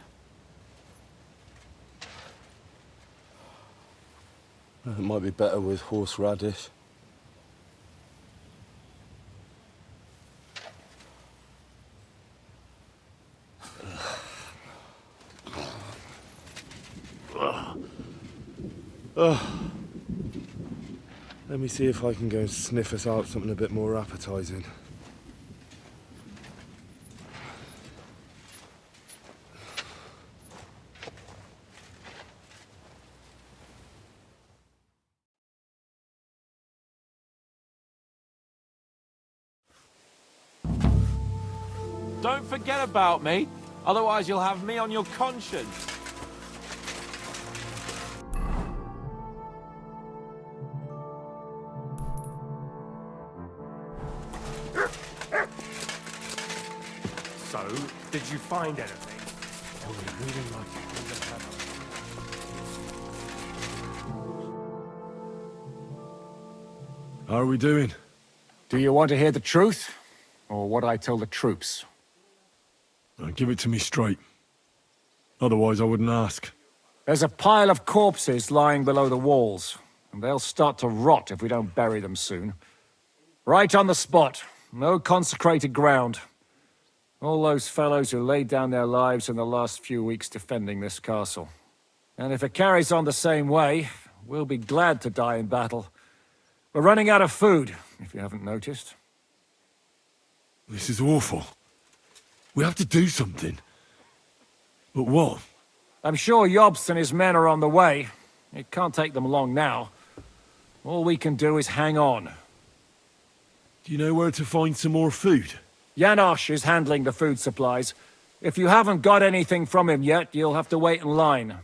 It might be better with horseradish. Let me see if I can go and sniff us out something a bit more appetizing. Don't forget about me, otherwise you'll have me on your conscience. So, did you find anything? How are we doing? Do you want to hear the truth? Or what I tell the troops? Give it to me straight. Otherwise I wouldn't ask. There's a pile of corpses lying below the walls, and they'll start to rot if we don't bury them soon. Right on the spot. No consecrated ground. All those fellows who laid down their lives in the last few weeks defending this castle. And if it carries on the same way, we'll be glad to die in battle. We're running out of food, if you haven't noticed. This is awful. We have to do something. But what? I'm sure Jobst and his men are on the way. It can't take them long now. All we can do is hang on. Do you know where to find some more food? Janosch is handling the food supplies. If you haven't got anything from him yet, you'll have to wait in line.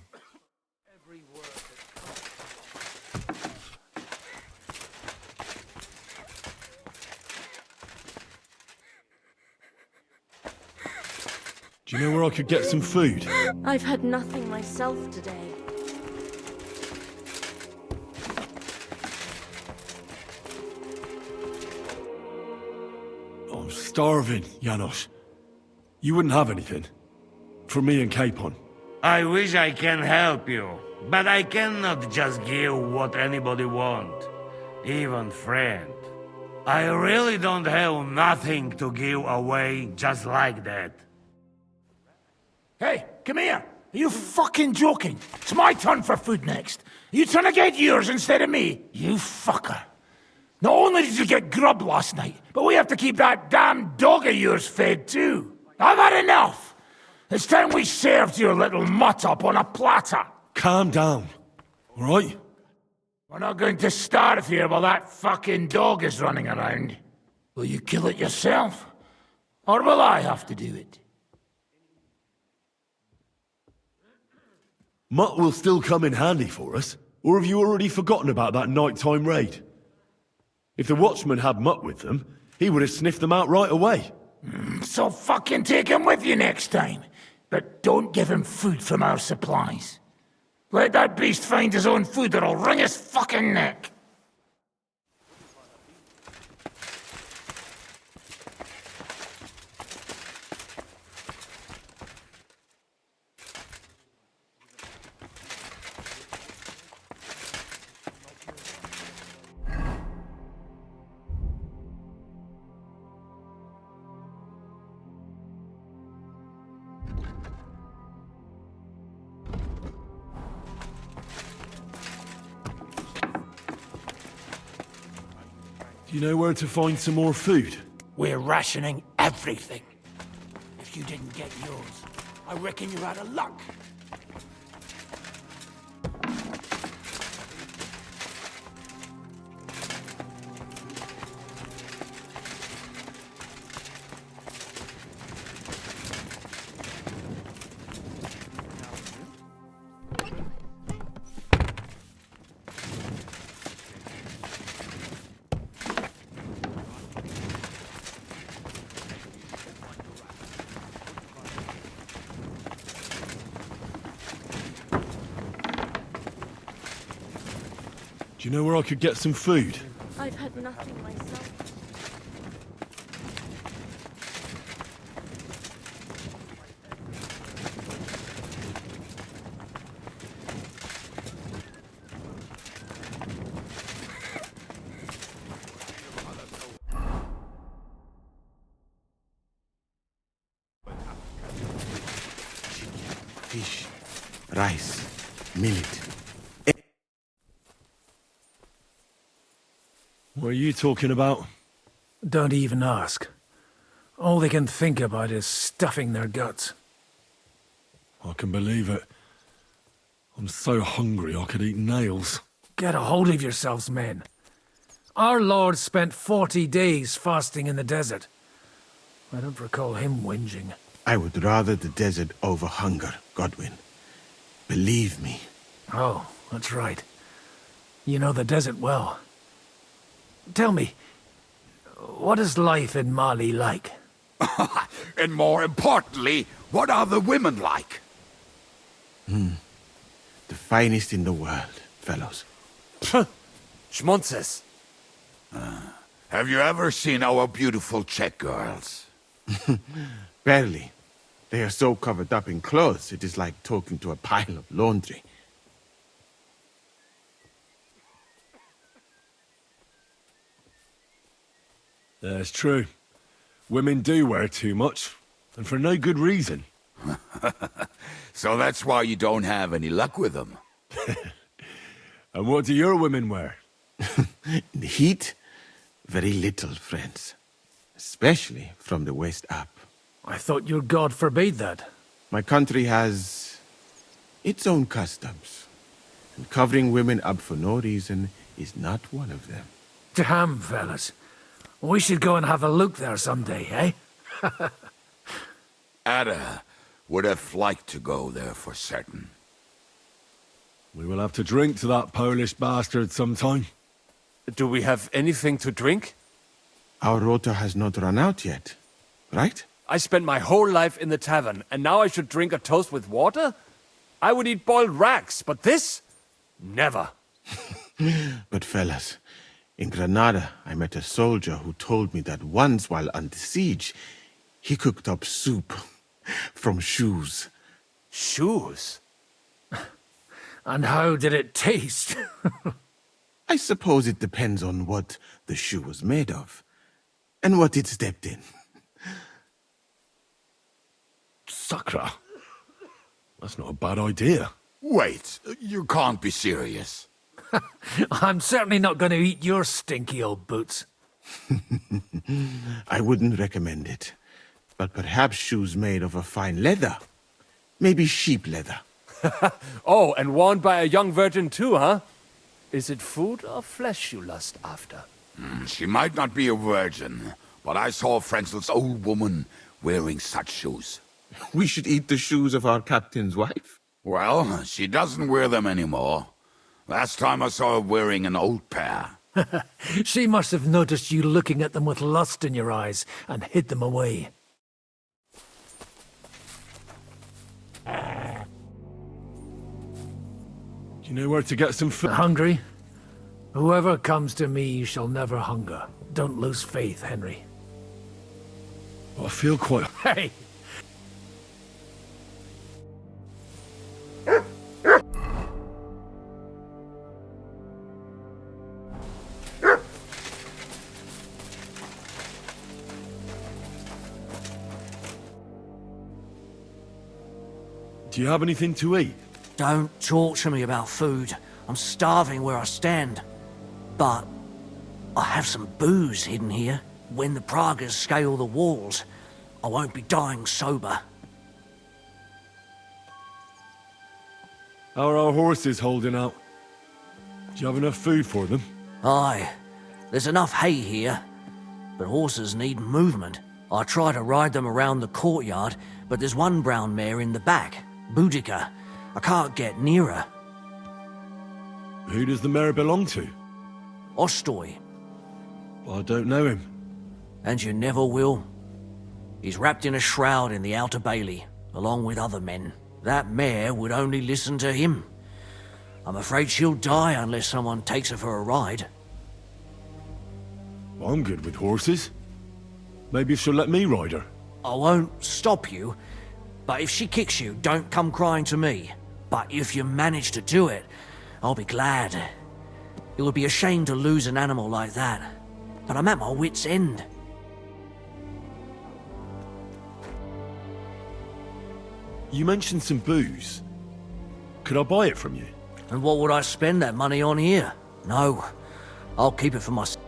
Do you know where I could get some food? I've had nothing myself today. I'm starving, Janos. You wouldn't have anything? For me and Capon. I wish I can help you, but I cannot just give what anybody want, even friend. I really don't have nothing to give away just like that. Hey, come here. Are you fucking joking? It's my turn for food next. You trying to get yours instead of me? You fucker. Not only did you get grub last night, but we have to keep that damn dog of yours fed too. I've had enough. It's time we served your little mutt up on a platter. Calm down, all right? We're not going to starve here while that fucking dog is running around. Will you kill it yourself? Or will I have to do it? Mutt will still come in handy for us, or have you already forgotten about that nighttime raid? If the watchman had Mutt with them, he would have sniffed them out right away. So fucking take him with you next time. But don't give him food from our supplies. Let that beast find his own food or I'll wring his fucking neck. Do you know where to find some more food? We're rationing everything. If you didn't get yours, I reckon you're out of luck. Do you know where I could get some food? I've had nothing myself. Fish, rice, millet. What are you talking about? Don't even ask. All they can think about is stuffing their guts. I can believe it. I'm so hungry I could eat nails. Get a hold of yourselves, men. Our Lord spent 40 days fasting in the desert. I don't recall him whinging. I would rather the desert over hunger, Godwin. Believe me. Oh, that's right. You know the desert well. Tell me, what is life in Mali like? And more importantly, what are the women like? The finest in the world, fellows. Schmonzes. Have you ever seen our beautiful Czech girls? Barely. They are so covered up in clothes, it is like talking to a pile of laundry. That's true. Women do wear too much, and for no good reason. So that's why you don't have any luck with them. And what do your women wear? In the heat, very little, friends. Especially from the west up. I thought your god forbade that. My country has its own customs. And covering women up for no reason is not one of them. Damn, fellas. We should go and have a look there someday, eh? Ada would have liked to go there for certain. We will have to drink to that Polish bastard sometime. Do we have anything to drink? Our rota has not run out yet, right? I spent my whole life in the tavern, and now I should drink a toast with water? I would eat boiled rats, but this? Never. But fellas, in Granada, I met a soldier who told me that once while under siege, he cooked up soup from shoes. Shoes? And how did it taste? I suppose it depends on what the shoe was made of, and what it stepped in. Sakra. That's not a bad idea. Wait, you can't be serious. I'm certainly not going to eat your stinky old boots. I wouldn't recommend it. But perhaps shoes made of a fine leather. Maybe sheep leather. Oh, and worn by a young virgin too, huh? Is it food or flesh you lust after? She might not be a virgin, but I saw Frenzel's old woman wearing such shoes. We should eat the shoes of our captain's wife? Well, she doesn't wear them anymore. Last time I saw her wearing an old pair. She must have noticed you looking at them with lust in your eyes and hid them away. Do you know where to get some food? Hungry? Whoever comes to me shall never hunger. Don't lose faith, Henry. I feel quite... Hey! Do you have anything to eat? Don't talk to me about food. I'm starving where I stand. But I have some booze hidden here. When the Pragas scale the walls, I won't be dying sober. How are our horses holding out? Do you have enough food for them? Aye. There's enough hay here, but horses need movement. I try to ride them around the courtyard, but there's one brown mare in the back, Boudica. I can't get near her. Who does the mare belong to? Ostoy. I don't know him. And you never will. He's wrapped in a shroud in the Outer Bailey, along with other men. That mare would only listen to him. I'm afraid she'll die unless someone takes her for a ride. I'm good with horses. Maybe she'll let me ride her. I won't stop you, but if she kicks you, don't come crying to me. But if you manage to do it, I'll be glad. It would be a shame to lose an animal like that. But I'm at my wit's end. You mentioned some booze. Could I buy it from you? And what would I spend that money on here? No, I'll keep it for myself.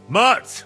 Mutt!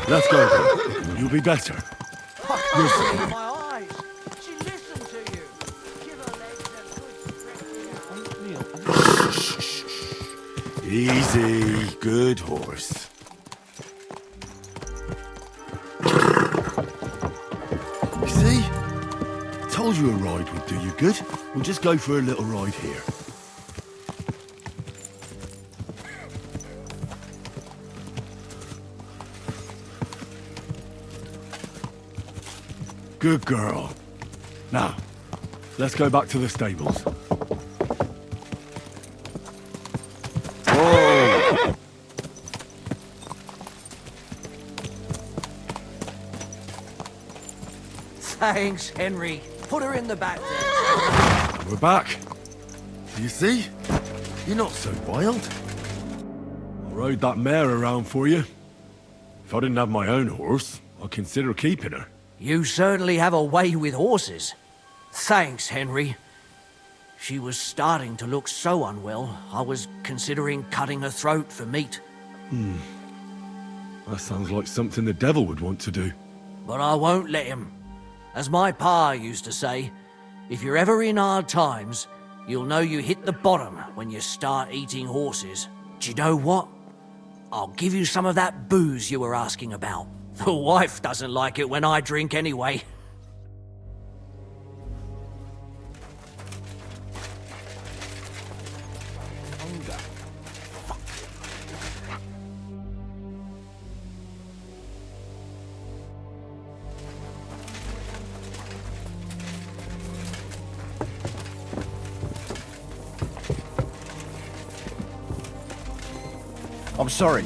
Let's go. You'll be better. My eyes. She listened to you. Give her legs Easy. Good horse. You see? Told you a ride would do you good. We'll just go for a little ride here. Good girl. Now, let's go back to the stables. Whoa! Thanks, Henry. Put her in the back there. We're back. You see? You're not so wild. I rode that mare around for you. If I didn't have my own horse, I'd consider keeping her. You certainly have a way with horses. Thanks, Henry. She was starting to look so unwell, I was considering cutting her throat for meat. That sounds like something the devil would want to do. But I won't let him. As my pa used to say, if you're ever in hard times, you'll know you hit the bottom when you start eating horses. Do you know what? I'll give you some of that booze you were asking about. The wife doesn't like it when I drink anyway. I'm sorry.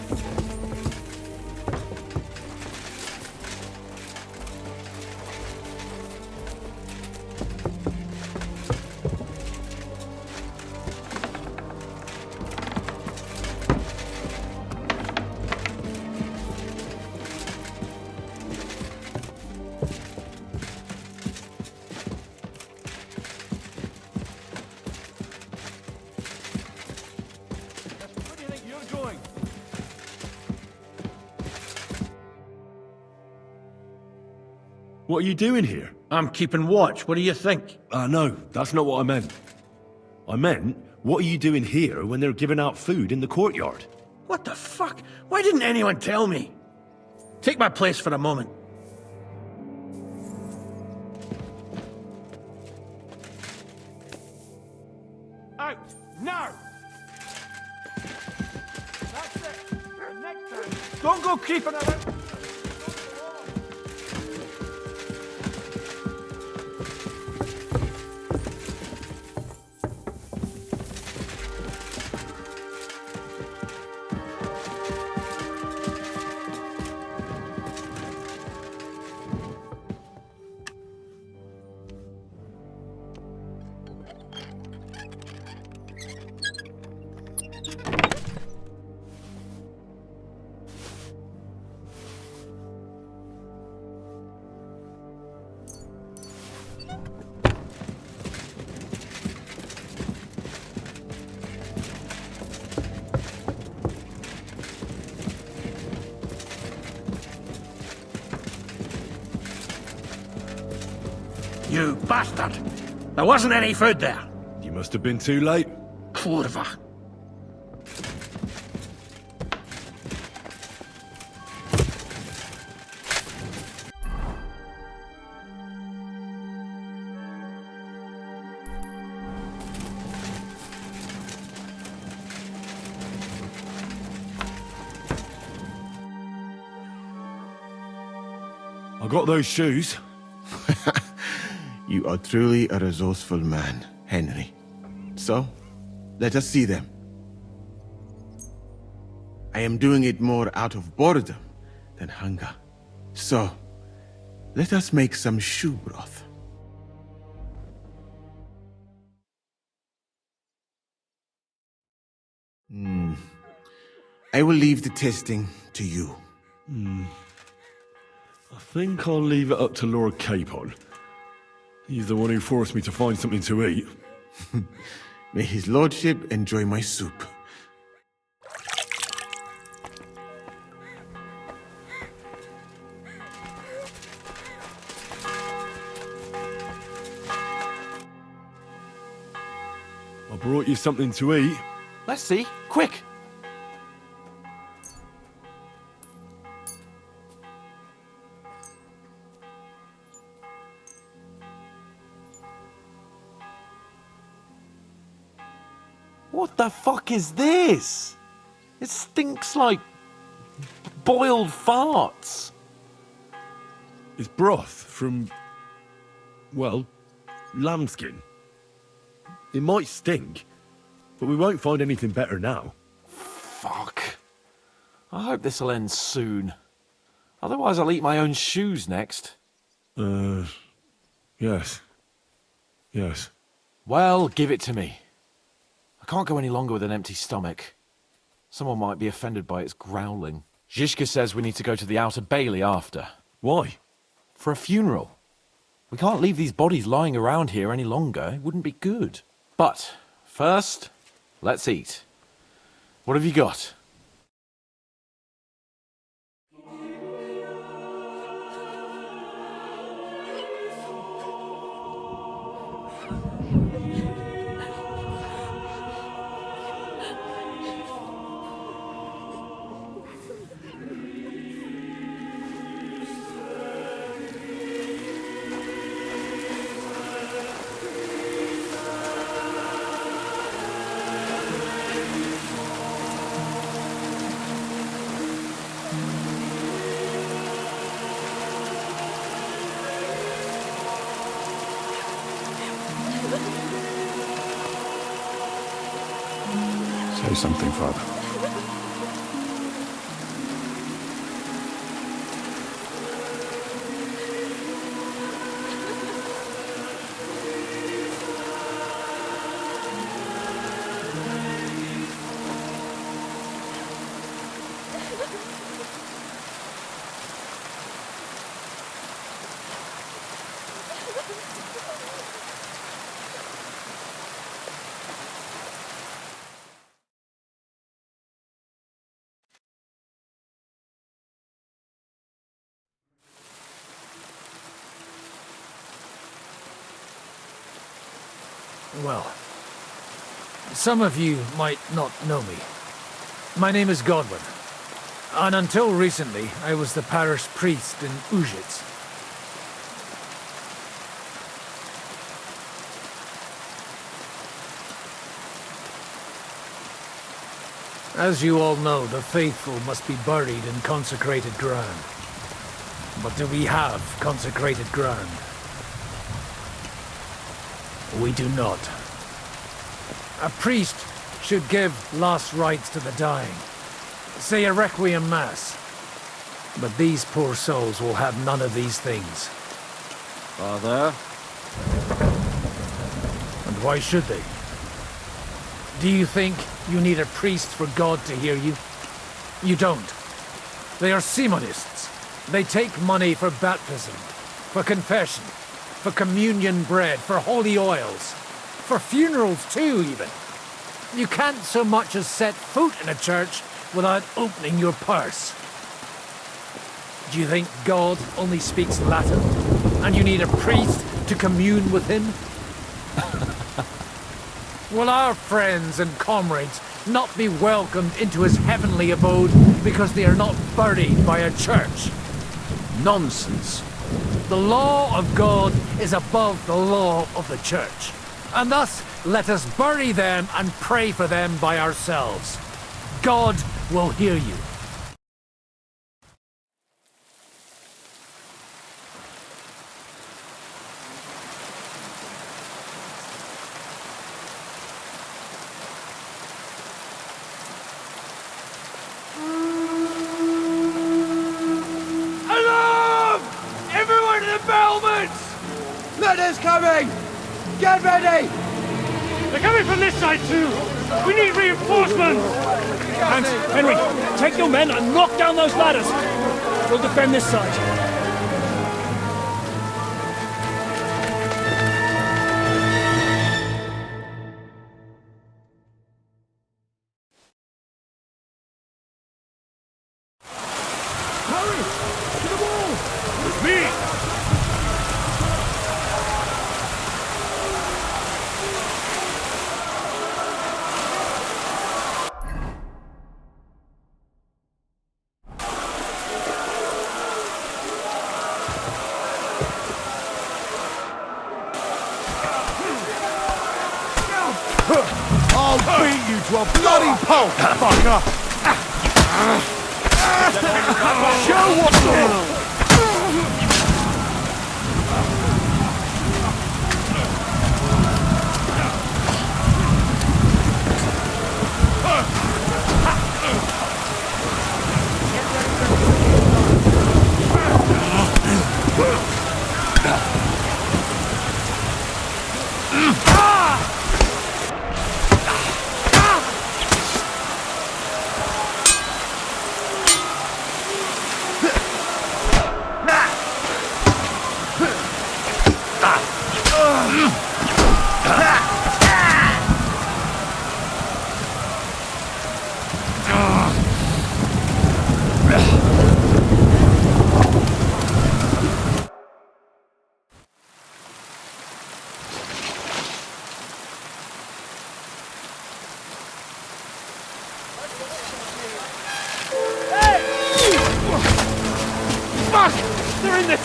What are you doing here? I'm keeping watch. What do you think? No, that's not what I meant. I meant, what are you doing here when they're giving out food in the courtyard? What the fuck? Why didn't anyone tell me? Take my place for a moment. Out! Now! That's it! And next time, don't go creeping around! You bastard! There wasn't any food there. You must have been too late. Kurwa. I got those shoes. You are truly a resourceful man, Henry. So, let us see them. I am doing it more out of boredom than hunger. So, let us make some shoe broth. I will leave the testing to you. I think I'll leave it up to Lord Capon. He's the one who forced me to find something to eat. May his lordship enjoy my soup. I brought you something to eat. Let's see. Quick! What the fuck is this? It stinks like boiled farts. It's broth from, well, lambskin. It might stink, but we won't find anything better now. Fuck. I hope this'll end soon. Otherwise I'll eat my own shoes next. Yes. Yes. Well, give it to me. I can't go any longer with an empty stomach. Someone might be offended by its growling. Zizka says we need to go to the Outer Bailey after. Why? For a funeral. We can't leave these bodies lying around here any longer. It wouldn't be good. But first, let's eat. What have you got? Say something, Father. Well, some of you might not know me. My name is Godwin, and until recently, I was the parish priest in Ujitz. As you all know, the faithful must be buried in consecrated ground. But do we have consecrated ground? We do not. A priest should give last rites to the dying. Say a requiem mass. But these poor souls will have none of these things. Father? And why should they? Do you think you need a priest for God to hear you? You don't. They are Simonists. They take money for baptism, for confession, for communion bread, for holy oils, for funerals too, even. You can't so much as set foot in a church without opening your purse. Do you think God only speaks Latin, and you need a priest to commune with him? Will our friends and comrades not be welcomed into his heavenly abode because they are not buried by a church? Nonsense. The law of God is above the law of the church, and thus let us bury them and pray for them by ourselves. God will hear you. Alarm! Everyone to the battlements! Letters coming! Get ready! They're coming from this side too! We need reinforcements! And, Henry, take your men and knock down those ladders! We'll defend this side. I'll beat you to a bloody pulp, fucker! Show what's on!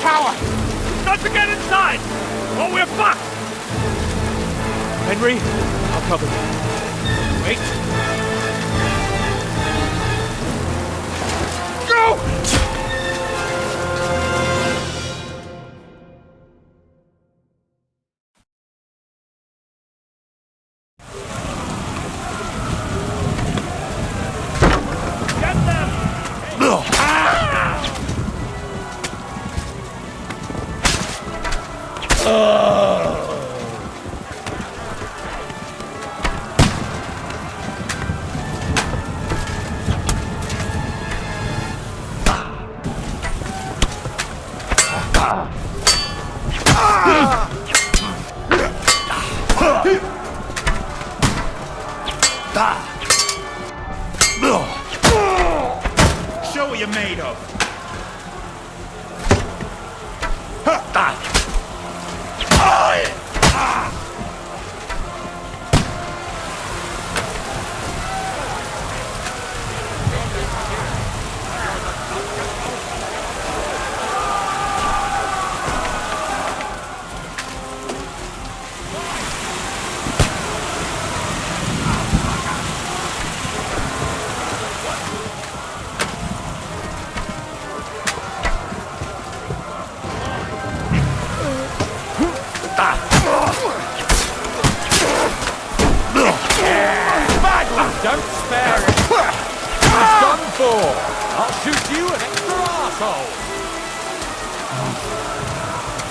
tower! Not to get inside! Or we're fucked! Henry, I'll cover you. Wait! Go! Show what you're made of. Don't spare it! It's done for! I'll shoot you an extra arsehole!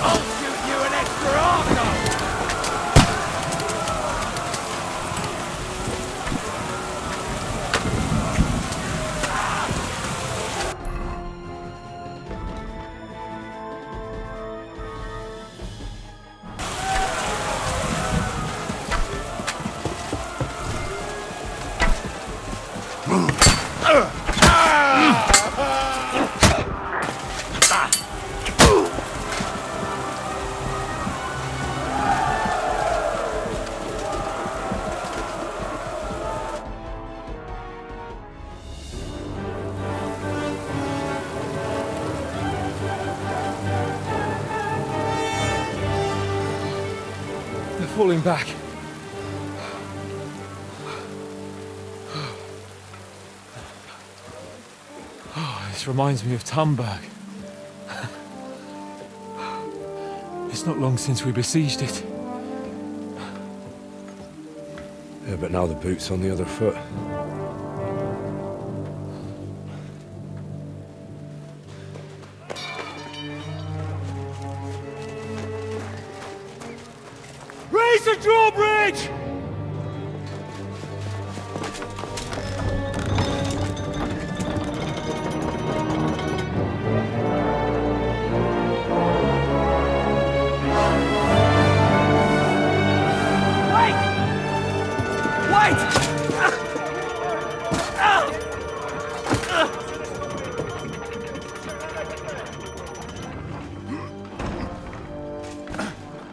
I'll shoot you an extra arsehole! They're falling back. Oh, this reminds me of Tumberg. It's not long since we besieged it. Yeah, but now the boot's on the other foot. Raise the drawbridge!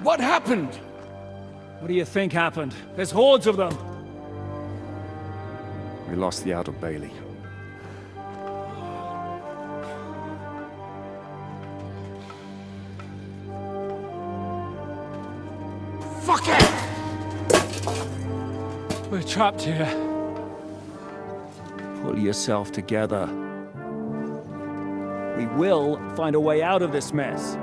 What happened? What do you think happened? There's hordes of them. We lost the Outer Bailey. Fuck it! We're trapped here. Pull yourself together. We will find a way out of this mess.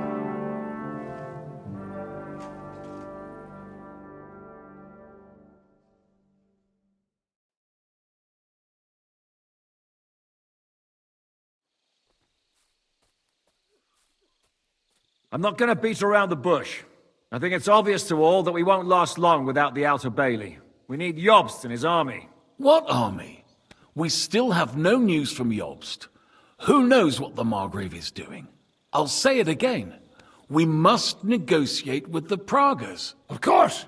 I'm not going to beat around the bush. I think it's obvious to all that we won't last long without the Outer Bailey. We need Jobst and his army. What army? We still have no news from Jobst. Who knows what the Margrave is doing? I'll say it again. We must negotiate with the Pragas. Of course.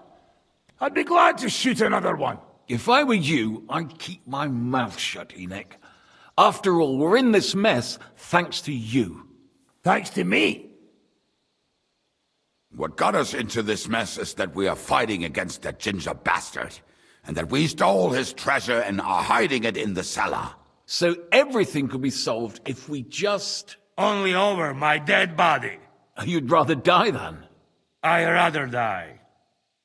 I'd be glad to shoot another one. If I were you, I'd keep my mouth shut, Enoch. After all, we're in this mess thanks to you. Thanks to me? What got us into this mess is that we are fighting against that ginger bastard, and that we stole his treasure and are hiding it in the cellar. So everything could be solved if we just... Only over my dead body. You'd rather die then? I'd rather die.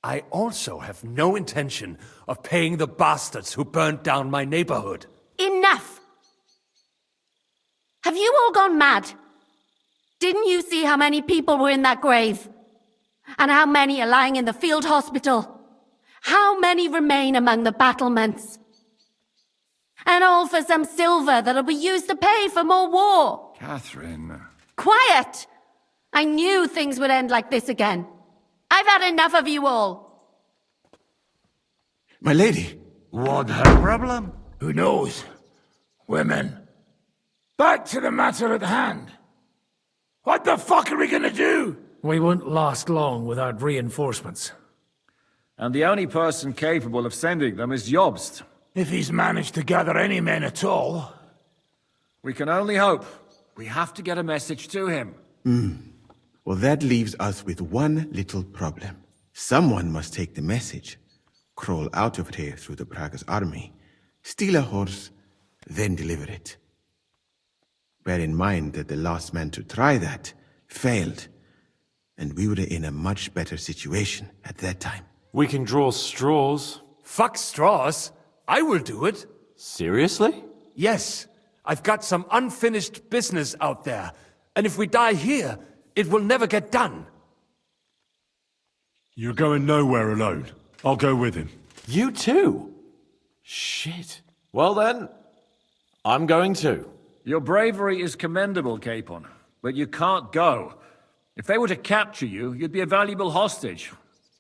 I also have no intention of paying the bastards who burnt down my neighborhood. Enough! Have you all gone mad? Didn't you see how many people were in that grave? And how many are lying in the field hospital? How many remain among the battlements? And all for some silver that'll be used to pay for more war. Catherine. Quiet! I knew things would end like this again. I've had enough of you all. My lady. What her problem? Who knows? Women. Back to the matter at hand. What the fuck are we gonna do? We won't last long without reinforcements. And the only person capable of sending them is Jobst. If he's managed to gather any men at all. We can only hope. We have to get a message to him. Well, that leaves us with one little problem. Someone must take the message, crawl out of here through the Prague's army, steal a horse, then deliver it. Bear in mind that the last man to try that failed, and we were in a much better situation at that time. We can draw straws. Fuck straws. I will do it. Seriously? Yes. I've got some unfinished business out there, and if we die here, it will never get done. You're going nowhere alone. I'll go with him. You too? Shit. Well then, I'm going too. Your bravery is commendable, Capon, but you can't go. If they were to capture you, you'd be a valuable hostage.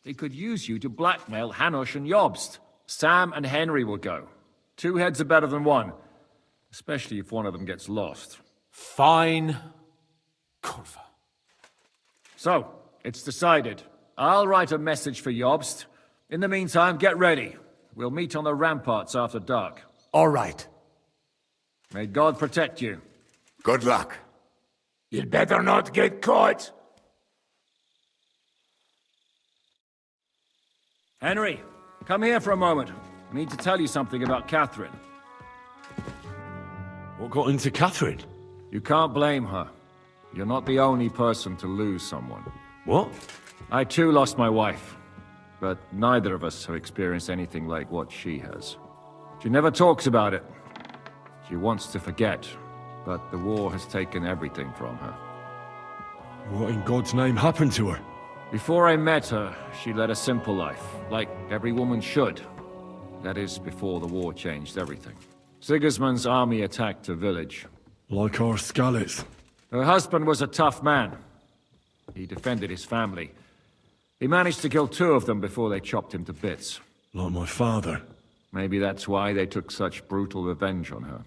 They could use you to blackmail Hanush and Jobst. Sam and Henry will go. 2 heads are better than 1, especially if one of them gets lost. Fine. Kurva. So, it's decided. I'll write a message for Jobst. In the meantime, get ready. We'll meet on the ramparts after dark. All right. May God protect you. Good luck. You'd better not get caught. Henry, come here for a moment. I need to tell you something about Catherine. What got into Catherine? You can't blame her. You're not the only person to lose someone. What? I too lost my wife, but neither of us have experienced anything like what she has. She never talks about it. She wants to forget, but the war has taken everything from her. What in God's name happened to her? Before I met her, she led a simple life, like every woman should. That is, before the war changed everything. Sigismund's army attacked a village. Like our Skalitz. Her husband was a tough man. He defended his family. He managed to kill 2 of them before they chopped him to bits. Like my father. Maybe that's why they took such brutal revenge on her.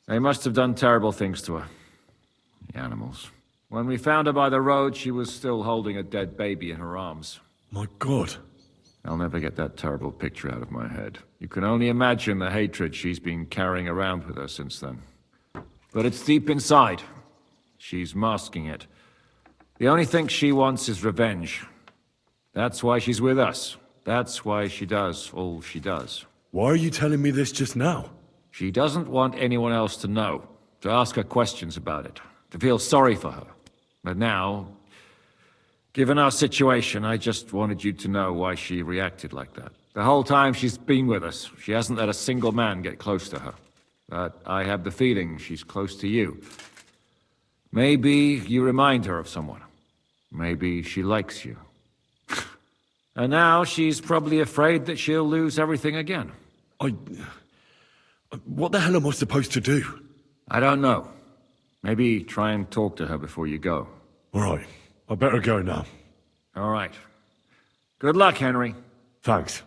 They must have done terrible things to her. The animals. When we found her by the road, she was still holding a dead baby in her arms. My God. I'll never get that terrible picture out of my head. You can only imagine the hatred she's been carrying around with her since then. But it's deep inside. She's masking it. The only thing she wants is revenge. That's why she's with us. That's why she does all she does. Why are you telling me this just now? She doesn't want anyone else to know, to ask her questions about it, to feel sorry for her. But now, given our situation, I just wanted you to know why she reacted like that. The whole time she's been with us, she hasn't let a single man get close to her. But I have the feeling she's close to you. Maybe you remind her of someone. Maybe she likes you. And now she's probably afraid that she'll lose everything again. What the hell am I supposed to do? I don't know. Maybe try and talk to her before you go. All right. I better go now. All right. Good luck, Henry. Thanks.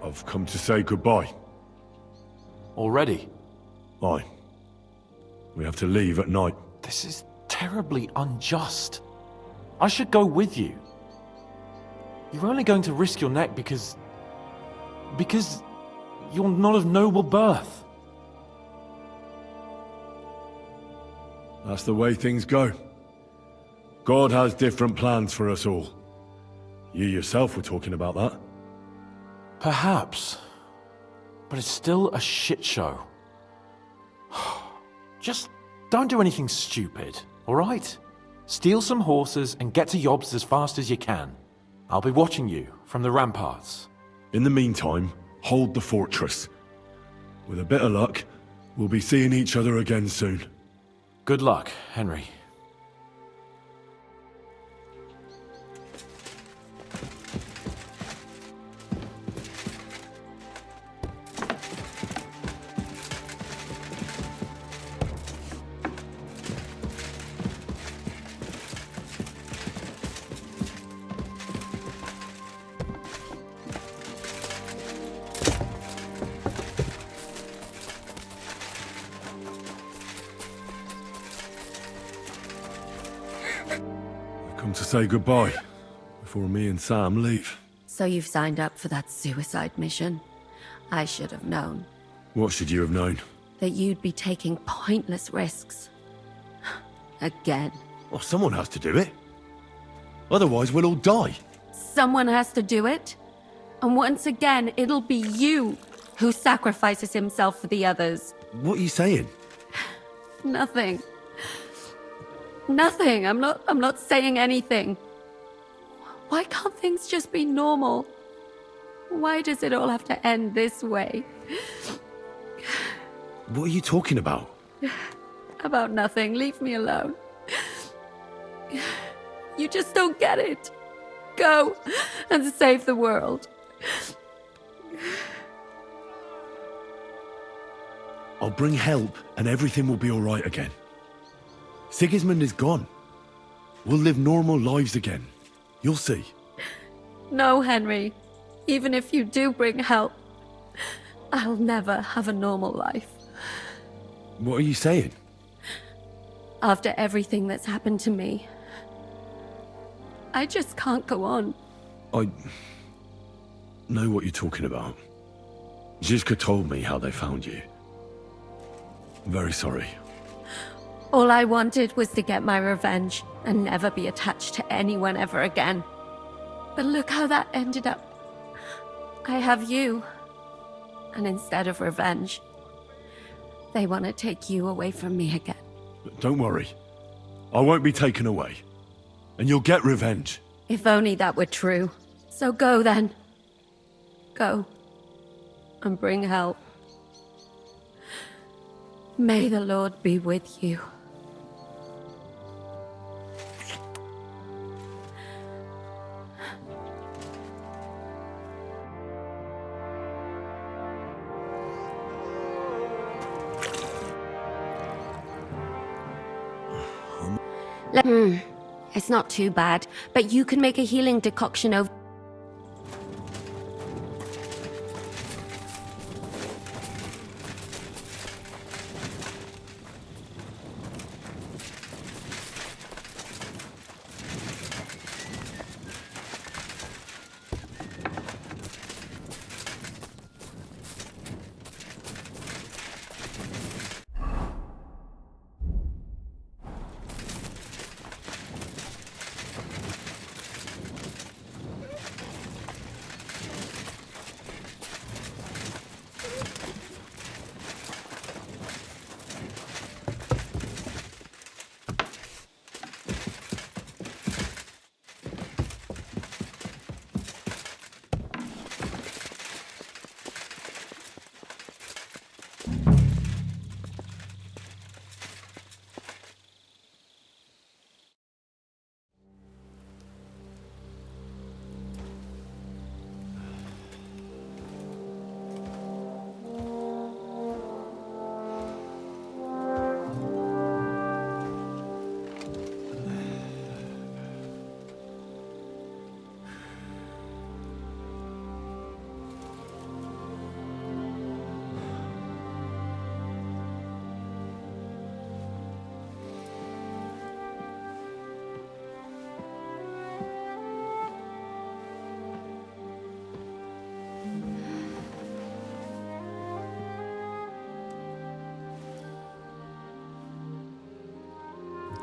I've come to say goodbye. Already? Aye. We have to leave at night. This is terribly unjust. I should go with you. You're only going to risk your neck because you're not of noble birth. That's the way things go. God has different plans for us all. You yourself were talking about that. Perhaps. But it's still a shit show. Just don't do anything stupid, alright? Steal some horses and get to Yobst as fast as you can. I'll be watching you from the ramparts. In the meantime, hold the fortress. With a bit of luck, we'll be seeing each other again soon. Good luck, Henry. Come to say goodbye before me and Sam leave. So you've signed up for that suicide mission? I should have known. What should you have known? That you'd be taking pointless risks. Again. Well, someone has to do it. Otherwise, we'll all die. Someone has to do it. And once again, it'll be you who sacrifices himself for the others. What are you saying? Nothing. Nothing. I'm not saying anything. Why can't things just be normal? Why does it all have to end this way? What are you talking about? About nothing. Leave me alone. You just don't get it. Go and save the world. I'll bring help and everything will be all right again. Sigismund is gone. We'll live normal lives again. You'll see. No, Henry. Even if you do bring help, I'll never have a normal life. What are you saying? After everything that's happened to me, I just can't go on. I know what you're talking about. Zizka told me how they found you. I'm very sorry. All I wanted was to get my revenge and never be attached to anyone ever again. But look how that ended up. I have you. And instead of revenge, they want to take you away from me again. Don't worry. I won't be taken away. And you'll get revenge. If only that were true. So go then. Go. And bring help. May the Lord be with you. It's not too bad, but you can make a healing decoction over...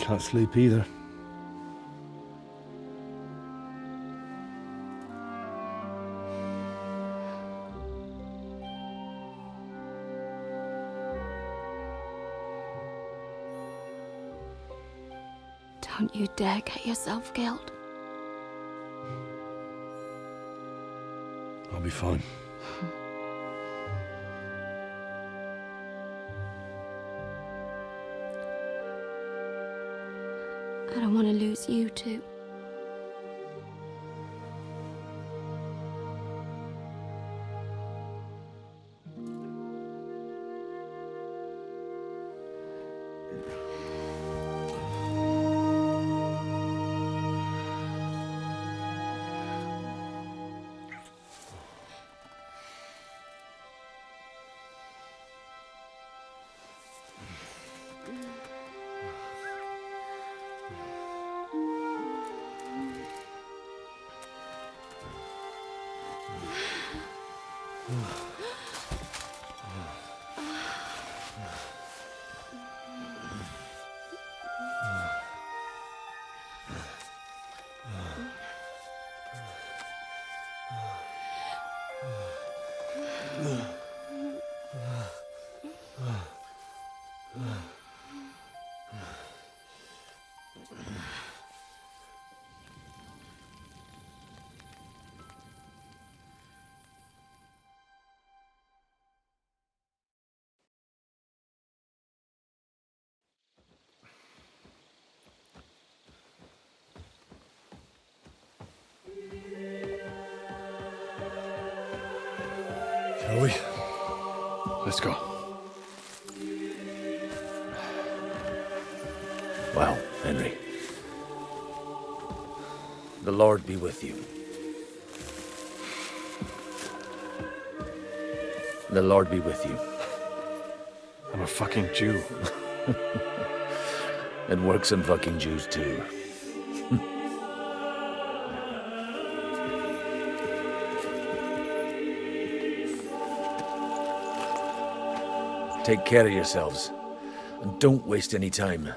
can't sleep either. Don't you dare get yourself killed. I'll be fine. I don't want to lose you too. Shall we? Let's go. Well, Henry. The Lord be with you. The Lord be with you. I'm a fucking Jew. It works on fucking Jews too. Take care of yourselves, and don't waste any time.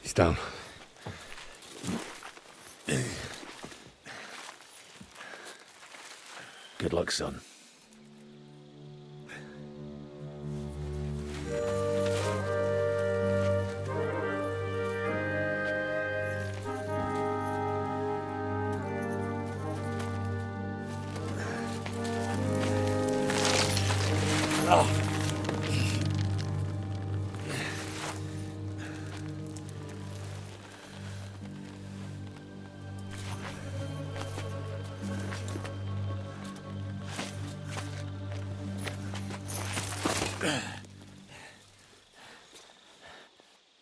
He's down. Good luck, son.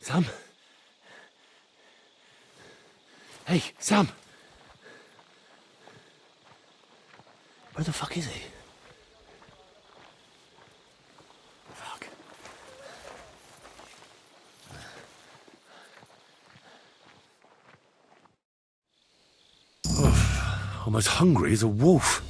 Sam? Hey, Sam! Where the fuck is he? Fuck. Oh, I'm as hungry as a wolf.